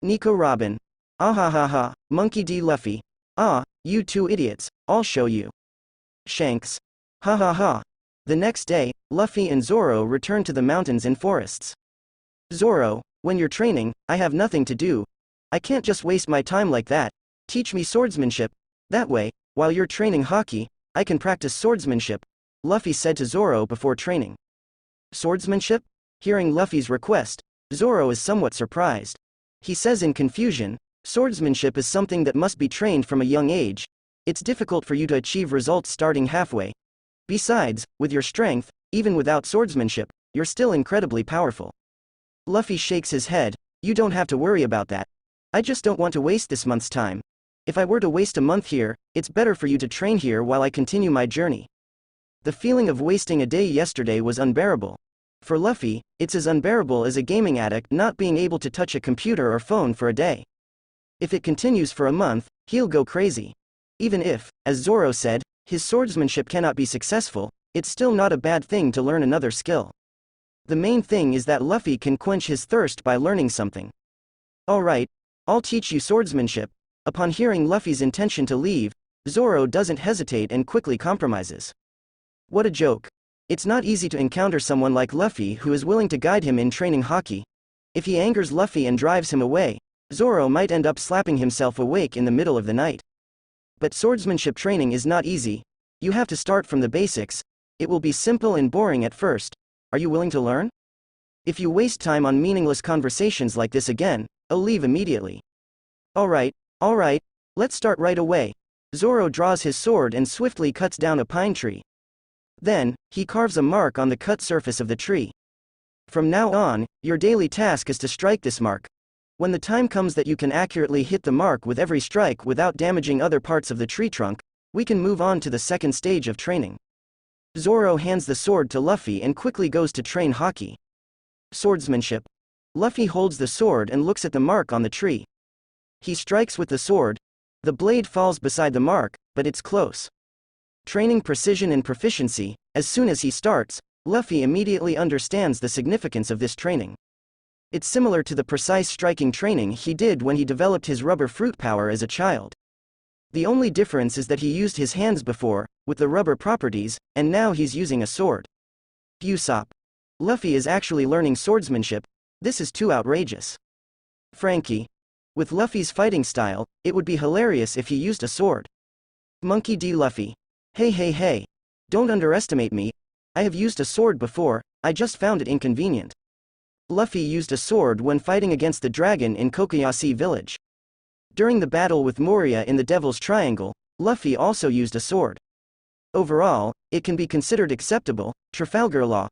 Nico Robin. Ah ha ha ha, Monkey D. Luffy. Ah, you two idiots, I'll show you. Shanks. Ha ha ha. The next day, Luffy and Zoro return to the mountains and forests. Zoro, when you're training, I have nothing to do. I can't just waste my time like that. Teach me swordsmanship. That way, while you're training Haki, I can practice swordsmanship, Luffy said to Zoro before training. Swordsmanship? Hearing Luffy's request, Zoro is somewhat surprised. He says in confusion, swordsmanship is something that must be trained from a young age. It's difficult for you to achieve results starting halfway. Besides, with your strength, even without swordsmanship, you're still incredibly powerful. Luffy shakes his head. You don't have to worry about that. I just don't want to waste this month's time. If I were to waste a month here, it's better for you to train here while I continue my journey. The feeling of wasting a day yesterday was unbearable. For Luffy, it's as unbearable as a gaming addict not being able to touch a computer or phone for a day. If it continues for a month, he'll go crazy. Even if, as Zoro said, his swordsmanship cannot be successful, it's still not a bad thing to learn another skill. The main thing is that Luffy can quench his thirst by learning something. Alright, I'll teach you swordsmanship. Upon hearing Luffy's intention to leave, Zoro doesn't hesitate and quickly compromises. What a joke. It's not easy to encounter someone like Luffy who is willing to guide him in training Haki. If he angers Luffy and drives him away, Zoro might end up slapping himself awake in the middle of the night. But swordsmanship training is not easy. You have to start from the basics. It will be simple and boring at first. Are you willing to learn? If you waste time on meaningless conversations like this again, I'll leave immediately. Alright, let's start right away. Zoro draws his sword and swiftly cuts down a pine tree. Then, he carves a mark on the cut surface of the tree. From now on, your daily task is to strike this mark. When the time comes that you can accurately hit the mark with every strike without damaging other parts of the tree trunk, we can move on to the second stage of training. Zoro hands the sword to Luffy and quickly goes to train Haki. Swordsmanship. Luffy holds the sword and looks at the mark on the tree. He strikes with the sword. The blade falls beside the mark, but it's close. Training precision and proficiency. As soon as he starts, Luffy immediately understands the significance of this training. It's similar to the precise striking training he did when he developed his rubber fruit power as a child. The only difference is that he used his hands before, with the rubber properties, and now he's using a sword. Usopp. Luffy is actually learning swordsmanship. This is too outrageous. Frankie. With Luffy's fighting style, it would be hilarious if he used a sword. Monkey D. Luffy. Hey. Don't underestimate me. I have used a sword before, I just found it inconvenient. Luffy used a sword when fighting against the dragon in Kokoyashi village. During the battle with Moria in the Devil's Triangle, Luffy also used a sword. Overall, it can be considered acceptable. Trafalgar Law.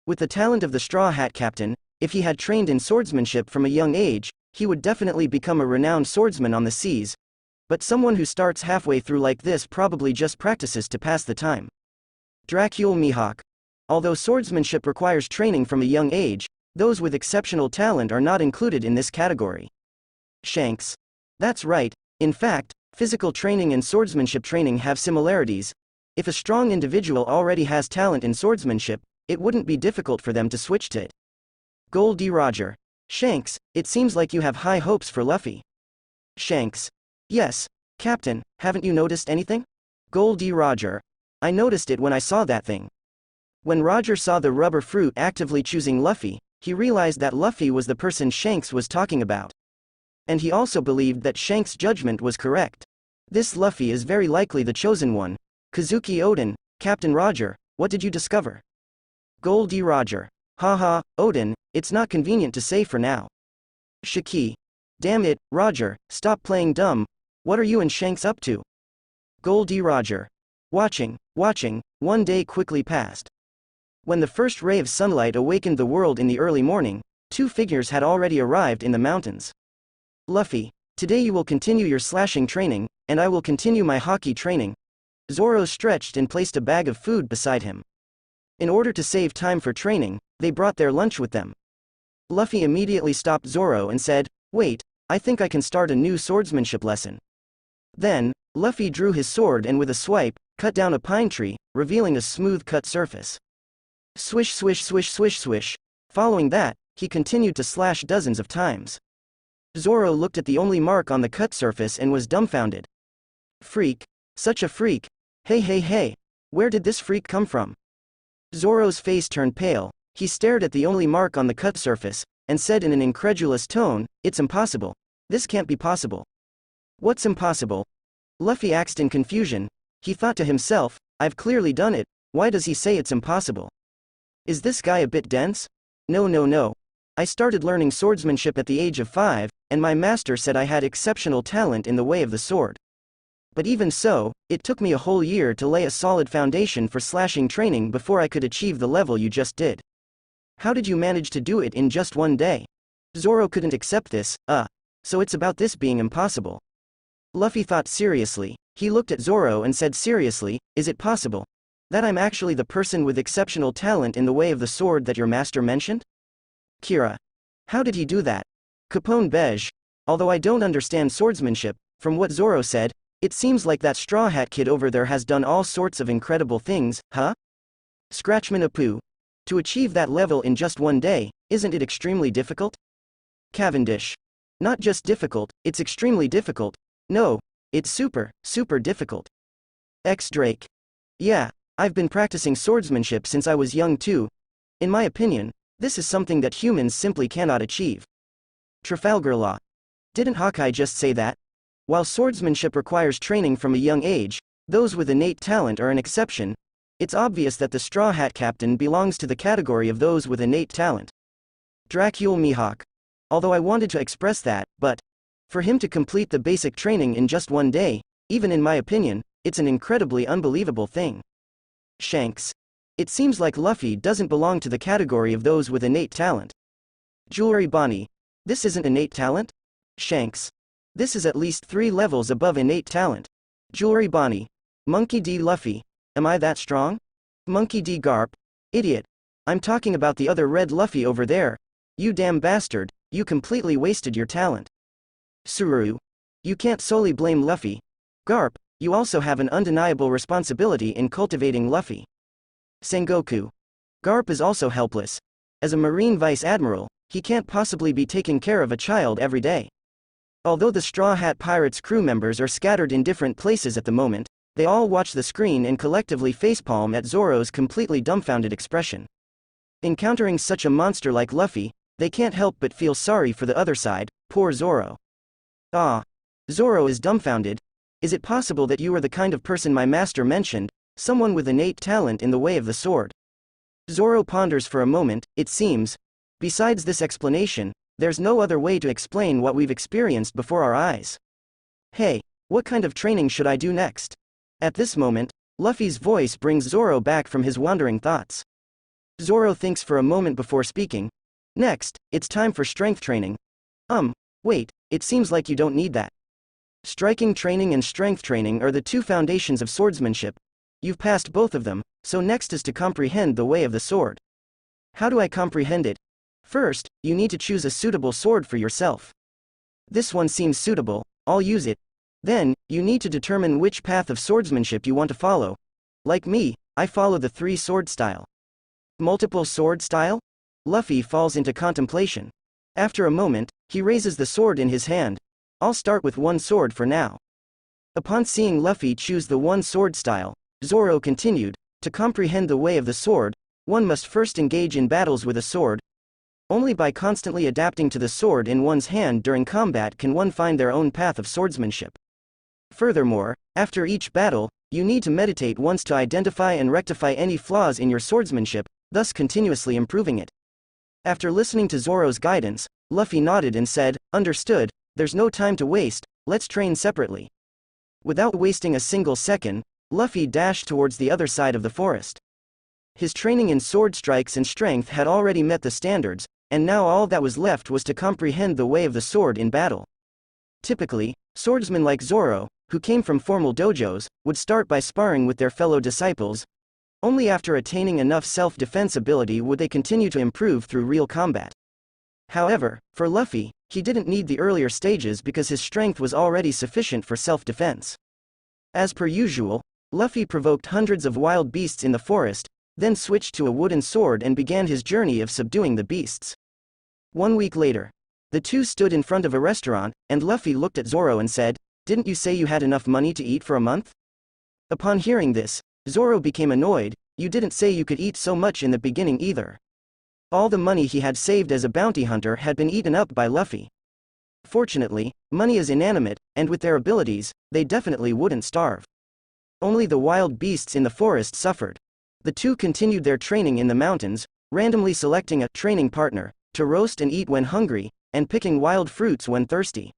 With the talent of the Straw Hat Captain, if he had trained in swordsmanship from a young age, he would definitely become a renowned swordsman on the seas. But someone who starts halfway through like this probably just practices to pass the time. Dracule Mihawk. Although swordsmanship requires training from a young age, those with exceptional talent are not included in this category. Shanks. That's right. In fact, physical training and swordsmanship training have similarities. If a strong individual already has talent in swordsmanship, it wouldn't be difficult for them to switch to it. Goldie Roger. Shanks, it seems like you have high hopes for Luffy. Shanks. Yes, Captain, haven't you noticed anything? Goldie Roger. I noticed it when I saw that thing. When Roger saw the rubber fruit actively choosing Luffy, he realized that Luffy was the person Shanks was talking about. And he also believed that Shanks' judgment was correct. This Luffy is very likely the chosen one. Kazuki Odin. Captain Roger, what did you discover? Goldie Roger. Haha, Odin, it's not convenient to say for now. Shiki. Damn it, Roger, stop playing dumb. What are you and Shanks up to? Goldie Roger. Watching. One day quickly passed. When the first ray of sunlight awakened the world in the early morning, two figures had already arrived in the mountains. Luffy, today you will continue your slashing training, and I will continue my Haki training. Zoro stretched and placed a bag of food beside him. In order to save time for training, they brought their lunch with them. Luffy immediately stopped Zoro and said, "Wait, I think I can start a new swordsmanship lesson." Then, Luffy drew his sword and with a swipe, cut down a pine tree, revealing a smooth cut surface. Swish swish swish swish swish. Following that, he continued to slash dozens of times. Zoro looked at the only mark on the cut surface and was dumbfounded. Freak. Such a freak. Hey. Where did this freak come from? Zoro's face turned pale. He stared at the only mark on the cut surface, and said in an incredulous tone, "It's impossible. This can't be possible." What's impossible? Luffy asked in confusion. He thought to himself, I've clearly done it, why does he say it's impossible? Is this guy a bit dense? No. I started learning swordsmanship at the age of 5, and my master said I had exceptional talent in the way of the sword. But even so, it took me a whole year to lay a solid foundation for slashing training before I could achieve the level you just did. How did you manage to do it in just one day? Zoro couldn't accept this. So it's about this being impossible. Luffy thought seriously. He looked at Zoro and said seriously, is it possible that I'm actually the person with exceptional talent in the way of the sword that your master mentioned? Kira. How did he do that? Capone Bej. Although I don't understand swordsmanship, from what Zoro said, it seems like that Straw Hat kid over there has done all sorts of incredible things, huh? Scratchman Apu. To achieve that level in just one day, isn't it extremely difficult? Cavendish. Not just difficult, it's extremely difficult. No, it's super difficult. X Drake. Yeah, I've been practicing swordsmanship since I was young too. In my opinion, this is something that humans simply cannot achieve. Trafalgar Law. Didn't Hawkeye just say that? While swordsmanship requires training from a young age, those with innate talent are an exception. It's obvious that the Straw Hat Captain belongs to the category of those with innate talent. Dracule Mihawk. Although I wanted to express that, but for him to complete the basic training in just one day, Even in my opinion, it's an incredibly unbelievable thing. Shanks. It seems like Luffy doesn't belong to the category of those with innate talent. Jewelry Bonnie. This isn't innate talent? Shanks. This is at least 3 levels above innate talent. Jewelry Bonnie. Monkey D. Luffy. Am I that strong? Monkey D. Garp. Idiot. I'm talking about the other red Luffy over there. You damn bastard, you completely wasted your talent. Suru. You can't solely blame Luffy. Garp, you also have an undeniable responsibility in cultivating Luffy. Sengoku. Garp is also helpless. As a Marine Vice Admiral, he can't possibly be taking care of a child every day. Although the Straw Hat Pirates crew members are scattered in different places at the moment, they all watch the screen and collectively facepalm at Zoro's completely dumbfounded expression. Encountering such a monster like Luffy, they can't help but feel sorry for the other side. Poor Zoro. Ah. Zoro is dumbfounded. Is it possible that you are the kind of person my master mentioned, someone with innate talent in the way of the sword? Zoro ponders for a moment. It seems, besides this explanation, there's no other way to explain what we've experienced before our eyes. Hey, what kind of training should I do next? At this moment, Luffy's voice brings Zoro back from his wandering thoughts. Zoro thinks for a moment before speaking. Next, it's time for strength training. Wait, it seems like you don't need that. Striking training and strength training are the 2 foundations of swordsmanship. You've passed both of them, so next is to comprehend the way of the sword. How do I comprehend it? First, you need to choose a suitable sword for yourself. This one seems suitable, I'll use it. Then, you need to determine which path of swordsmanship you want to follow. Like me, I follow the 3 sword style. Multiple sword style? Luffy falls into contemplation. After a moment, he raises the sword in his hand. I'll start with 1 sword for now. Upon seeing Luffy choose the 1 sword style, Zoro continued, to comprehend the way of the sword, one must first engage in battles with a sword. Only by constantly adapting to the sword in one's hand during combat can one find their own path of swordsmanship. Furthermore, after each battle, you need to meditate once to identify and rectify any flaws in your swordsmanship, thus continuously improving it. After listening to Zoro's guidance, Luffy nodded and said, "Understood, there's no time to waste, let's train separately." Without wasting a single second, Luffy dashed towards the other side of the forest. His training in sword strikes and strength had already met the standards, and now all that was left was to comprehend the way of the sword in battle. Typically, swordsmen like Zoro, who came from formal dojos, would start by sparring with their fellow disciples. Only after attaining enough self-defense ability would they continue to improve through real combat. However, for Luffy, he didn't need the earlier stages because his strength was already sufficient for self-defense. As per usual, Luffy provoked hundreds of wild beasts in the forest, then switched to a wooden sword and began his journey of subduing the beasts. 1 week later, the 2 stood in front of a restaurant, and Luffy looked at Zoro and said, "Didn't you say you had enough money to eat for a month?" Upon hearing this, Zoro became annoyed. "You didn't say you could eat so much in the beginning either." All the money he had saved as a bounty hunter had been eaten up by Luffy. Fortunately, money is inanimate, and with their abilities, they definitely wouldn't starve. Only the wild beasts in the forest suffered. The 2 continued their training in the mountains, randomly selecting a training partner to roast and eat when hungry, and picking wild fruits when thirsty.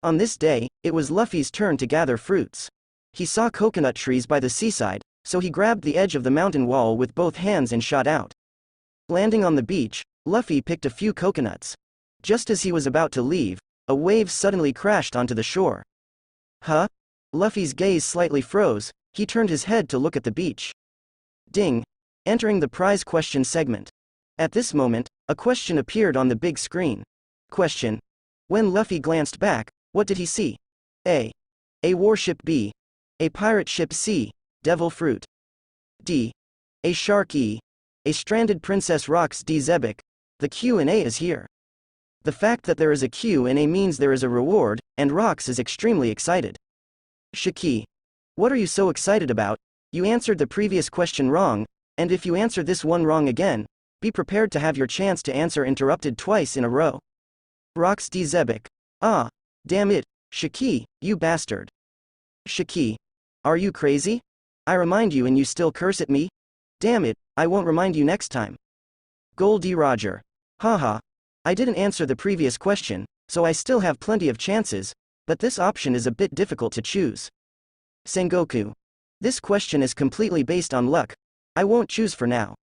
On this day, it was Luffy's turn to gather fruits. He saw coconut trees by the seaside, so he grabbed the edge of the mountain wall with both hands and shot out. Landing on the beach, Luffy picked a few coconuts. Just as he was about to leave, a wave suddenly crashed onto the shore. Huh? Luffy's gaze slightly froze. He turned his head to look at the beach. Ding! Entering the prize question segment. At this moment, a question appeared on the big screen. Question. When Luffy glanced back, what did he see? A. A warship. B. A pirate ship. C. Devil fruit. D. A shark. E. A stranded princess. Rocks. D. Zebek. The Q&A is here. The fact that there is a Q&A means there is a reward, and Rocks is extremely excited. Shiki. What are you so excited about? You answered the previous question wrong, and if you answer this one wrong again, be prepared to have your chance to answer interrupted twice in a row. Rocks. D. Zebek. Ah. Damn it, Shiki, you bastard. Shiki. Are you crazy? I remind you and you still curse at me? Damn it, I won't remind you next time. Goldie Roger. Haha. I didn't answer the previous question, so I still have plenty of chances, but this option is a bit difficult to choose. Sengoku. This question is completely based on luck. I won't choose for now.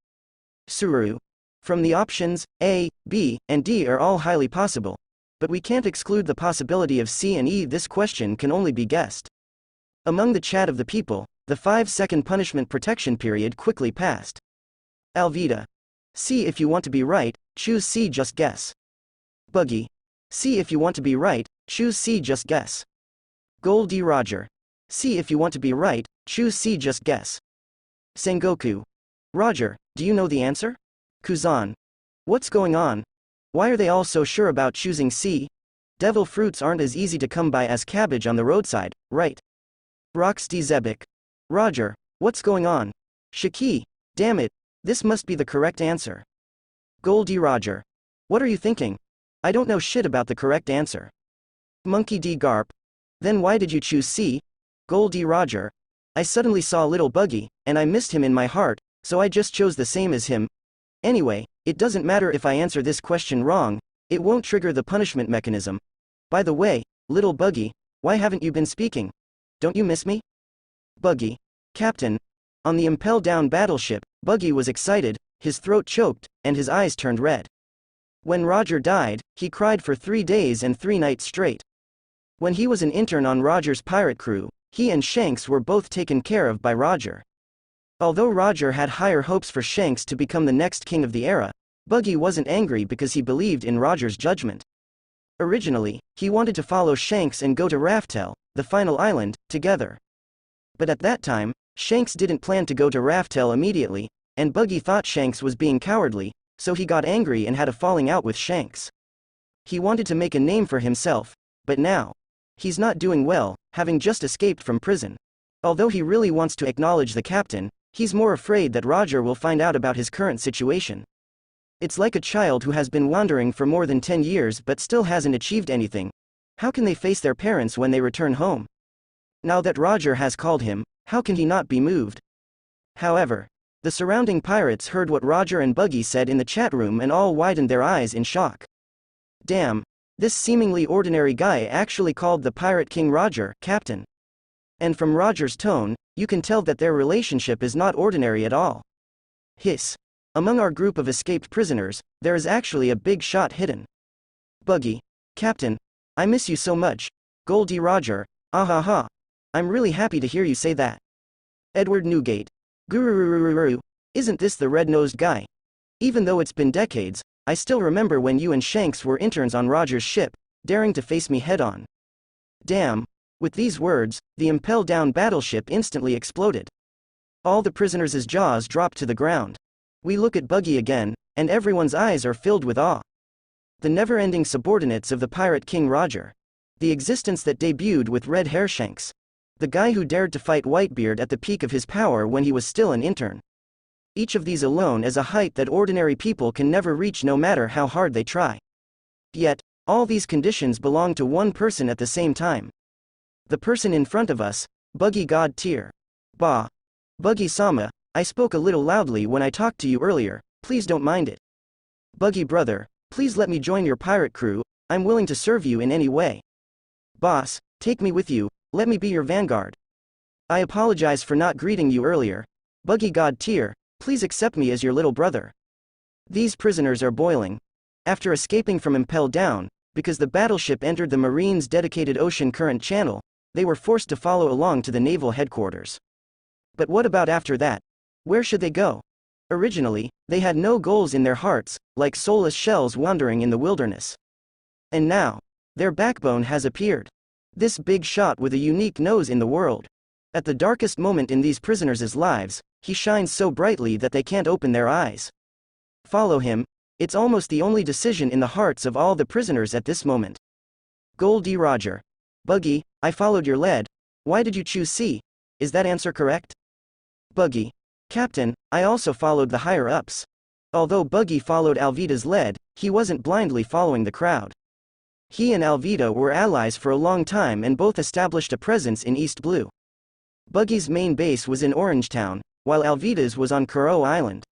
Suru. From the options, A, B, and D are all highly possible. But we can't exclude the possibility of C and E. This question can only be guessed. Among the chat of the people, the 5-second punishment protection period quickly passed. Alvida. C. If you want to be right, choose C. Just guess. Buggy. C. If you want to be right, choose C. Just guess. Goldie Roger. C. If you want to be right, choose C. Just guess. Sengoku. Roger, do you know the answer? Kuzan. What's going on? Why are they all so sure about choosing C? Devil fruits aren't as easy to come by as cabbage on the roadside, right? Roxy Zebek. Roger, what's going on? Shiki. Damn it, this must be the correct answer. Goldie Roger. What are you thinking? I don't know shit about the correct answer. Monkey D. Garp. Then why did you choose C? Goldie Roger. I suddenly saw little Buggy, and I missed him in my heart, so I just chose the same as him. Anyway, it doesn't matter if I answer this question wrong, it won't trigger the punishment mechanism. By the way, little Buggy, why haven't you been speaking? Don't you miss me? Buggy. Captain. On the Impel Down battleship, Buggy was excited, his throat choked, and his eyes turned red. When Roger died, he cried for 3 days and 3 nights straight. When he was an intern on Roger's pirate crew, he and Shanks were both taken care of by Roger. Although Roger had higher hopes for Shanks to become the next king of the era, Buggy wasn't angry because he believed in Roger's judgment. Originally, he wanted to follow Shanks and go to Raftel, the final island, together. But at that time, Shanks didn't plan to go to Raftel immediately, and Buggy thought Shanks was being cowardly, so he got angry and had a falling out with Shanks. He wanted to make a name for himself, but now, he's not doing well, having just escaped from prison. Although he really wants to acknowledge the captain, he's more afraid that Roger will find out about his current situation. It's like a child who has been wandering for more than 10 years but still hasn't achieved anything. How can they face their parents when they return home? Now that Roger has called him, how can he not be moved? However, the surrounding pirates heard what Roger and Buggy said in the chat room and all widened their eyes in shock. Damn, this seemingly ordinary guy actually called the Pirate King Roger captain. And from Roger's tone, you can tell that their relationship is not ordinary at all. Hiss. Among our group of escaped prisoners, there is actually a big shot hidden. Buggy. Captain. I miss you so much. Goldie Roger. Ahaha. I'm really happy to hear you say that. Edward Newgate. Gurururururu. Isn't this the red-nosed guy? Even though it's been decades, I still remember when you and Shanks were interns on Roger's ship, daring to face me head-on. Damn. With these words, the Impel Down battleship instantly exploded. All the prisoners' jaws dropped to the ground. We look at Buggy again, and everyone's eyes are filled with awe. The never-ending subordinates of the Pirate King Roger. The existence that debuted with red hair Shanks. The guy who dared to fight Whitebeard at the peak of his power when he was still an intern. Each of these alone is a height that ordinary people can never reach no matter how hard they try. Yet, all these conditions belong to one person at the same time. The person in front of us, Buggy God tier. Bah. Buggy-sama, I spoke a little loudly when I talked to you earlier, please don't mind it. Buggy brother, please let me join your pirate crew, I'm willing to serve you in any way. Boss, take me with you, let me be your vanguard. I apologize for not greeting you earlier. Buggy God tier, please accept me as your little brother. These prisoners are boiling. After escaping from Impel Down, because the battleship entered the Marines' dedicated ocean current channel, they were forced to follow along to the naval headquarters. But what about after that? Where should they go? Originally, they had no goals in their hearts, like soulless shells wandering in the wilderness. And now, their backbone has appeared. This big shot with a unique nose in the world. At the darkest moment in these prisoners' lives, he shines so brightly that they can't open their eyes. Follow him, it's almost the only decision in the hearts of all the prisoners at this moment. Goldie Roger. Buggy, I followed your lead. Why did you choose C? Is that answer correct? Buggy. Captain, I also followed the higher-ups. Although Buggy followed Alvida's lead, he wasn't blindly following the crowd. He and Alvida were allies for a long time and both established a presence in East Blue. Buggy's main base was in Orangetown, while Alvida's was on Kuro Island.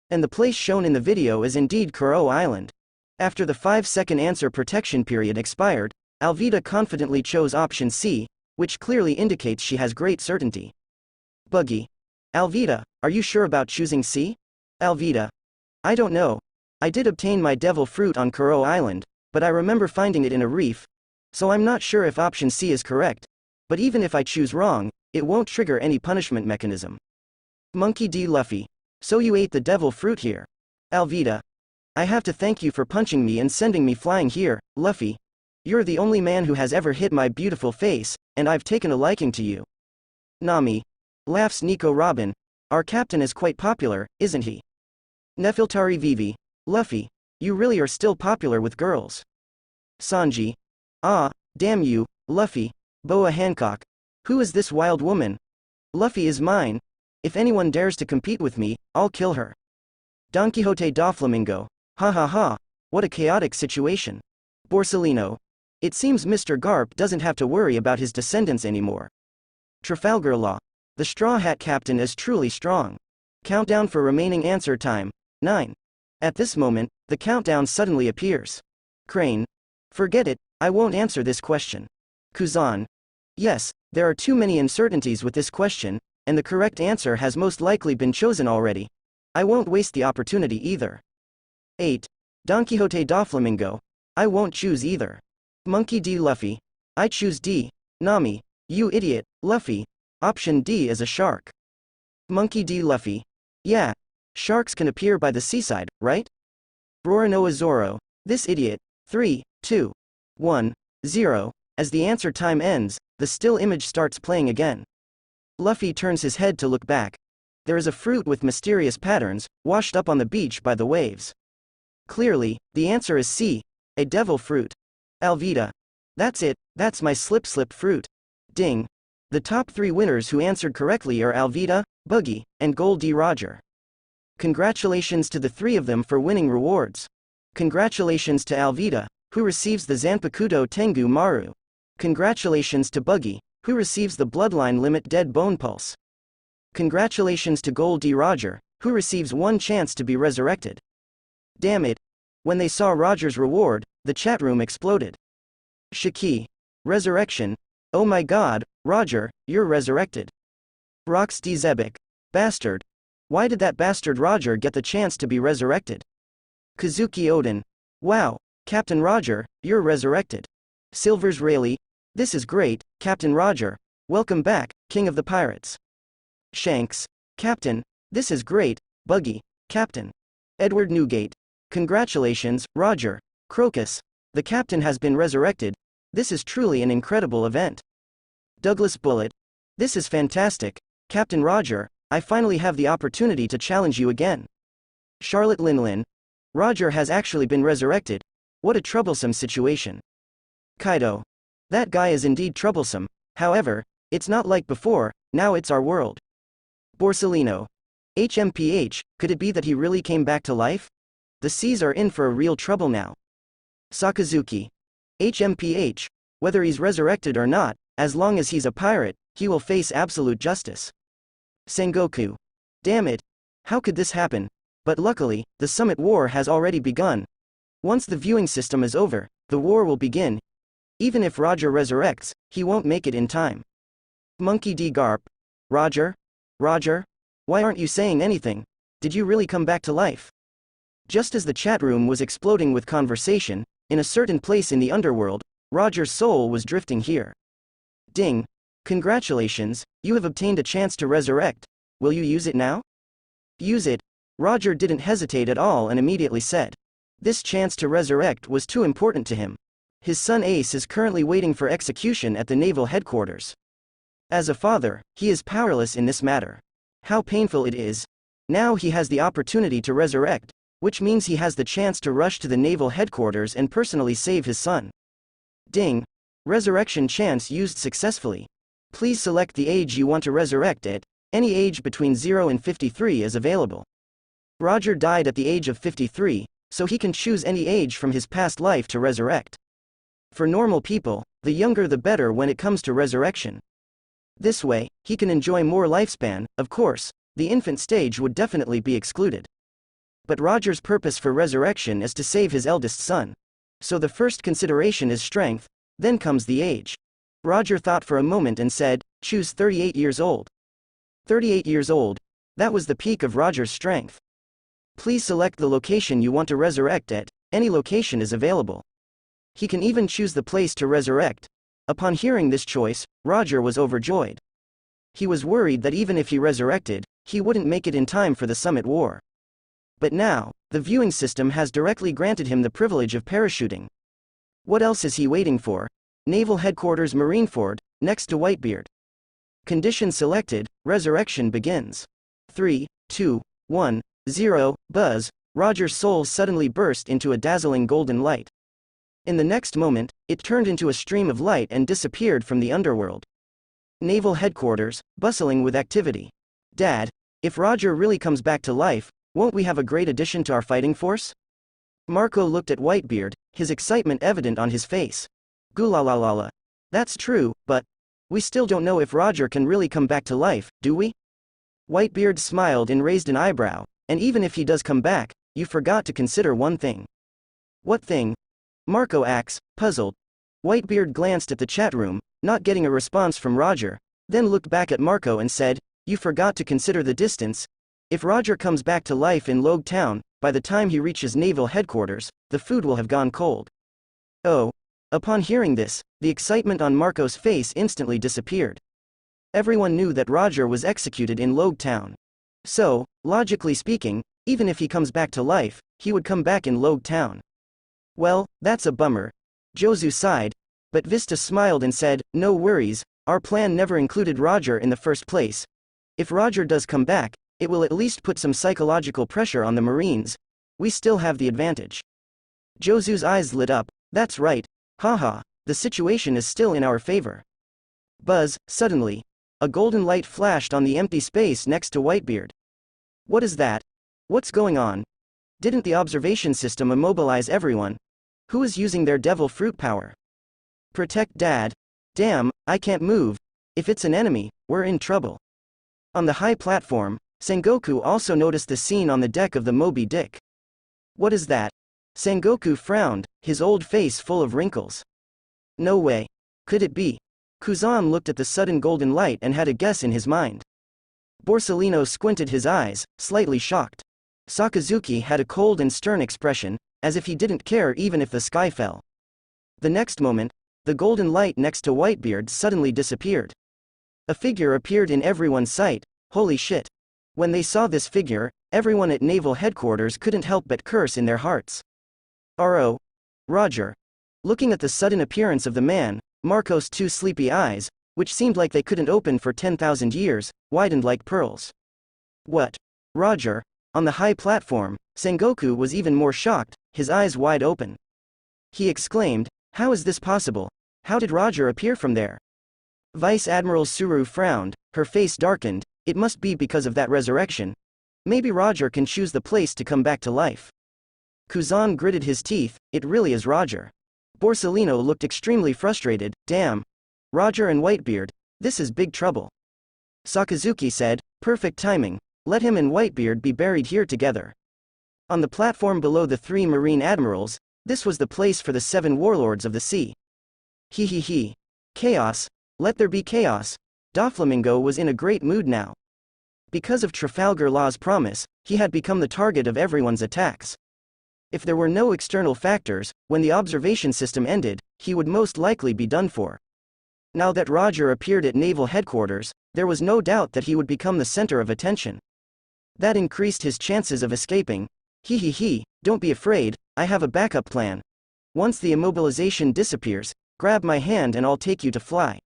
And the place shown in the video is indeed Kuro Island. After the 5-second answer protection period expired, Alvida confidently chose option C, which clearly indicates she has great certainty. Buggy. Alvida, are you sure about choosing C? Alvida. I don't know. I did obtain my devil fruit on Kuro Island, but I remember finding it in a reef, so I'm not sure if option C is correct, but even if I choose wrong, it won't trigger any punishment mechanism. Monkey D. Luffy. So you ate the devil fruit here. Alvida. I have to thank you for punching me and sending me flying here, Luffy. You're the only man who has ever hit my beautiful face, and I've taken a liking to you. Nami. Laughs Nico Robin. Our captain is quite popular, isn't he? Nefeltari Vivi. Luffy. You really are still popular with girls. Sanji. Ah, damn you, Luffy. Boa Hancock. Who is this wild woman? Luffy is mine. If anyone dares to compete with me, I'll kill her. Don Quixote da Flamingo. Ha ha ha, what a chaotic situation. Borsalino. It seems Mr. Garp doesn't have to worry about his descendants anymore. Trafalgar Law. The Straw Hat Captain is truly strong. Countdown for remaining answer time, 9. At this moment, the countdown suddenly appears. Crane. Forget it, I won't answer this question. Kuzan. Yes, there are too many uncertainties with this question, and the correct answer has most likely been chosen already. I won't waste the opportunity either. 8. Don Quixote da Flamingo. I won't choose either. Monkey D. Luffy. I choose D. Nami. You idiot, Luffy. Option D is a shark. Monkey D. Luffy. Yeah. Sharks can appear by the seaside, right? Roronoa Zoro. This idiot. 3, 2, 1, 0. As the answer time ends, the still image starts playing again. Luffy turns his head to look back. There is a fruit with mysterious patterns, washed up on the beach by the waves. Clearly, the answer is C. A devil fruit. Alvida. That's it, that's my slip fruit. Ding. The top 3 winners who answered correctly are Alvida, Buggy, and Gold D. Roger. Congratulations to the 3 of them for winning rewards. Congratulations to Alvida, who receives the Zanpakuto Tengu Maru. Congratulations to Buggy, who receives the Bloodline Limit Dead Bone Pulse. Congratulations to Gold D. Roger, who receives 1 chance to be resurrected. Damn it. When they saw Roger's reward, the chat room exploded. Shiki. Resurrection. Oh my god, Roger, you're resurrected. Rox D. Zebek. Bastard. Why did that bastard Roger get the chance to be resurrected? Kazuki Odin. Wow, Captain Roger, you're resurrected. Silvers Rayleigh. This is great, Captain Roger. Welcome back, King of the Pirates. Shanks. Captain. This is great, Buggy. Captain. Edward Newgate. Congratulations, Roger. Crocus. The captain has been resurrected. This is truly an incredible event. Douglas Bullet. This is fantastic, Captain Roger. I finally have the opportunity to challenge you again. Charlotte Linlin. Roger has actually been resurrected. What a troublesome situation. Kaido. That guy is indeed troublesome. However, it's not like before, now it's our world. Borsalino. HMPH, could it be that he really came back to life? The seas are in for a real trouble now. Sakazuki. HMPH, whether he's resurrected or not, as long as he's a pirate, he will face absolute justice. Sengoku. Damn it. How could this happen? But luckily, the Summit War has already begun. Once the viewing system is over, the war will begin. Even if Roger resurrects, he won't make it in time. Monkey D. Garp. Roger? Roger? Why aren't you saying anything? Did you really come back to life? Just as the chat room was exploding with conversation, in a certain place in the underworld, Roger's soul was drifting here. Ding. Congratulations, you have obtained a chance to resurrect. Will you use it now? Use it. Roger didn't hesitate at all and immediately said. This chance to resurrect was too important to him. His son Ace is currently waiting for execution at the naval headquarters. As a father, he is powerless in this matter. How painful it is. Now he has the opportunity to resurrect, which means he has the chance to rush to the naval headquarters and personally save his son. Ding. Resurrection chance used successfully. Please select the age you want to resurrect at. Any age between 0 and 53 is available. Roger died at the age of 53, so he can choose any age from his past life to resurrect. For normal people, the younger the better when it comes to resurrection. This way, he can enjoy more lifespan. Of course, the infant stage would definitely be excluded. But Roger's purpose for resurrection is to save his eldest son. So the first consideration is strength, then comes the age. Roger thought for a moment and said, choose 38 years old. 38 years old. That was the peak of Roger's strength. Please select the location you want to resurrect at. Any location is available. He can even choose the place to resurrect. Upon hearing this choice, Roger was overjoyed. He was worried that even if he resurrected, he wouldn't make it in time for the Summit War. But now, the viewing system has directly granted him the privilege of parachuting. What else is he waiting for? Naval Headquarters Marineford, next to Whitebeard. Condition selected, resurrection begins. 3, 2, 1, 0, buzz. Roger's soul suddenly burst into a dazzling golden light. In the next moment, it turned into a stream of light and disappeared from the underworld. Naval Headquarters, bustling with activity. Dad, if Roger really comes back to life, won't we have a great addition to our fighting force? Marco looked at Whitebeard, his excitement evident on his face. Gulalalala. That's true, but we still don't know if Roger can really come back to life, do we? Whitebeard smiled and raised an eyebrow, and even if he does come back, you forgot to consider one thing. What thing? Marco acts, puzzled. Whitebeard glanced at the chat room, not getting a response from Roger, then looked back at Marco and said, you forgot to consider the distance. If Roger comes back to life in Logue Town, by the time he reaches Naval Headquarters, the food will have gone cold. Oh. Upon hearing this, the excitement on Marco's face instantly disappeared. Everyone knew that Roger was executed in Logue Town. So, logically speaking, even if he comes back to life, he would come back in Logue Town. Well, that's a bummer. Jozu sighed, but Vista smiled and said, no worries, our plan never included Roger in the first place. If Roger does come back, it will at least put some psychological pressure on the Marines. We still have the advantage. Jozu's eyes lit up, that's right, haha, the situation is still in our favor. Buzz, suddenly, a golden light flashed on the empty space next to Whitebeard. What is that? What's going on? Didn't the observation system immobilize everyone? Who is using their devil fruit power? Protect Dad. Damn, I can't move. If it's an enemy, we're in trouble. On the high platform, Sengoku also noticed the scene on the deck of the Moby Dick. What is that? Sengoku frowned, his old face full of wrinkles. No way. Could it be? Kuzan looked at the sudden golden light and had a guess in his mind. Borsellino squinted his eyes, slightly shocked. Sakazuki had a cold and stern expression, as if he didn't care even if the sky fell. The next moment, the golden light next to Whitebeard suddenly disappeared. A figure appeared in everyone's sight. Holy shit. When they saw this figure, everyone at Naval Headquarters couldn't help but curse in their hearts. R.O. Roger. Looking at the sudden appearance of the man, Marco's two sleepy eyes, which seemed like they couldn't open for 10,000 years, widened like pearls. What? Roger? On the high platform, Sengoku was even more shocked, his eyes wide open. He exclaimed, how is this possible? How did Roger appear from there? Vice Admiral Suru frowned, her face darkened, it must be because of that resurrection. Maybe Roger can choose the place to come back to life. Kuzan gritted his teeth, it really is Roger. Borsellino looked extremely frustrated, damn. Roger and Whitebeard, this is big trouble. Sakazuki said, perfect timing, let him and Whitebeard be buried here together. On the platform below the three marine admirals, this was the place for the 7 warlords of the sea. He. Chaos, let there be chaos. Doflamingo was in a great mood now. Because of Trafalgar Law's promise, he had become the target of everyone's attacks. If there were no external factors, when the observation system ended, he would most likely be done for. Now that Roger appeared at Naval Headquarters, there was no doubt that he would become the center of attention. That increased his chances of escaping. He, don't be afraid, I have a backup plan. Once the immobilization disappears, grab my hand and I'll take you to fly.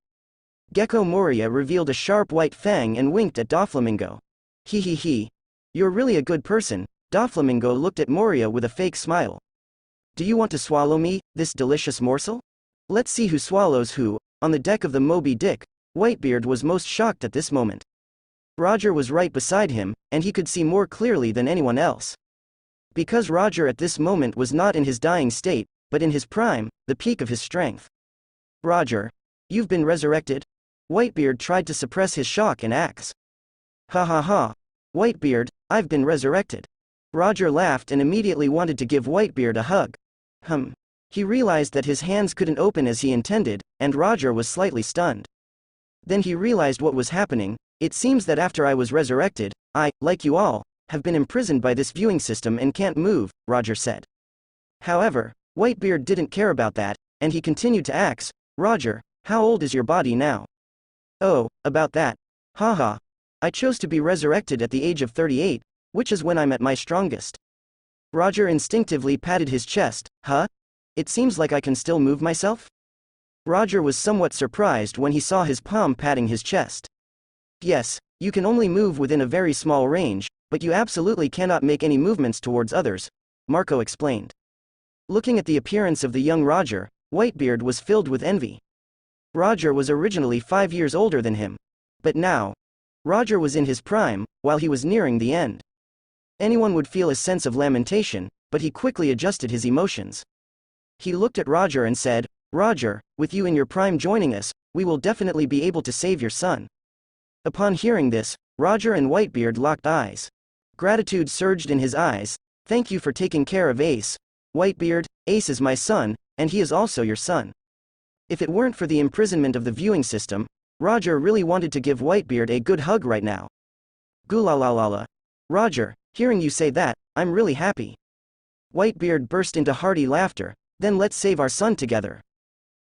Gecko Moria revealed a sharp white fang and winked at Doflamingo. He. You're really a good person. Doflamingo looked at Moria with a fake smile. Do you want to swallow me, this delicious morsel? Let's see who swallows who. On the deck of the Moby Dick, Whitebeard was most shocked at this moment. Roger was right beside him, and he could see more clearly than anyone else. Because Roger at this moment was not in his dying state, but in his prime, the peak of his strength. Roger. You've been resurrected? Whitebeard tried to suppress his shock and axe. Ha. Whitebeard, I've been resurrected. Roger laughed and immediately wanted to give Whitebeard a hug. He realized that his hands couldn't open as he intended, and Roger was slightly stunned. Then he realized what was happening. It seems that after I was resurrected, I, like you all, have been imprisoned by this viewing system and can't move, Roger said. However, Whitebeard didn't care about that, and he continued to ask, Roger, how old is your body now? Oh, about that. Haha. I chose to be resurrected at the age of 38, which is when I'm at my strongest. Roger instinctively patted his chest. Huh? It seems like I can still move myself? Roger was somewhat surprised when he saw his palm patting his chest. Yes, you can only move within a very small range, but you absolutely cannot make any movements towards others, Marco explained. Looking at the appearance of the young Roger, Whitebeard was filled with envy. Roger was originally 5 years older than him. But now, Roger was in his prime, while he was nearing the end. Anyone would feel a sense of lamentation, but he quickly adjusted his emotions. He looked at Roger and said, Roger, with you in your prime joining us, we will definitely be able to save your son. Upon hearing this, Roger and Whitebeard locked eyes. Gratitude surged in his eyes. Thank you for taking care of Ace. Whitebeard, Ace is my son, and he is also your son. If it weren't for the imprisonment of the viewing system, Roger really wanted to give Whitebeard a good hug right now. Gulalalala. Roger, hearing you say that, I'm really happy. Whitebeard burst into hearty laughter. Then let's save our son together.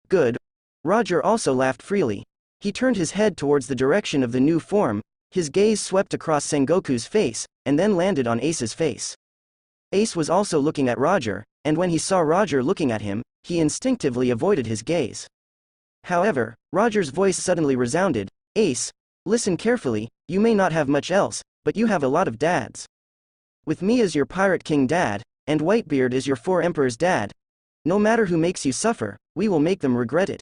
Good. Roger also laughed freely. He turned his head towards the direction of the new form, his gaze swept across Sengoku's face, and then landed on Ace's face. Ace was also looking at Roger, and when he saw Roger looking at him, he instinctively avoided his gaze. However, Roger's voice suddenly resounded, Ace, listen carefully, you may not have much else, but you have a lot of dads. With me as your Pirate King dad, and Whitebeard is your 4 Emperors dad, no matter who makes you suffer, we will make them regret it.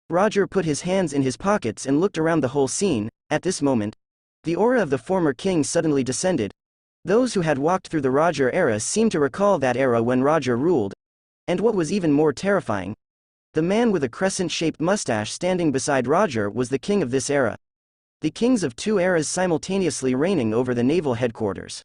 Roger put his hands in his pockets and looked around the whole scene. At this moment, the aura of the former king suddenly descended. Those who had walked through the Roger era seemed to recall that era when Roger ruled. And what was even more terrifying, the man with a crescent-shaped mustache standing beside Roger was the king of this era. The kings of 2 eras simultaneously reigning over the naval headquarters.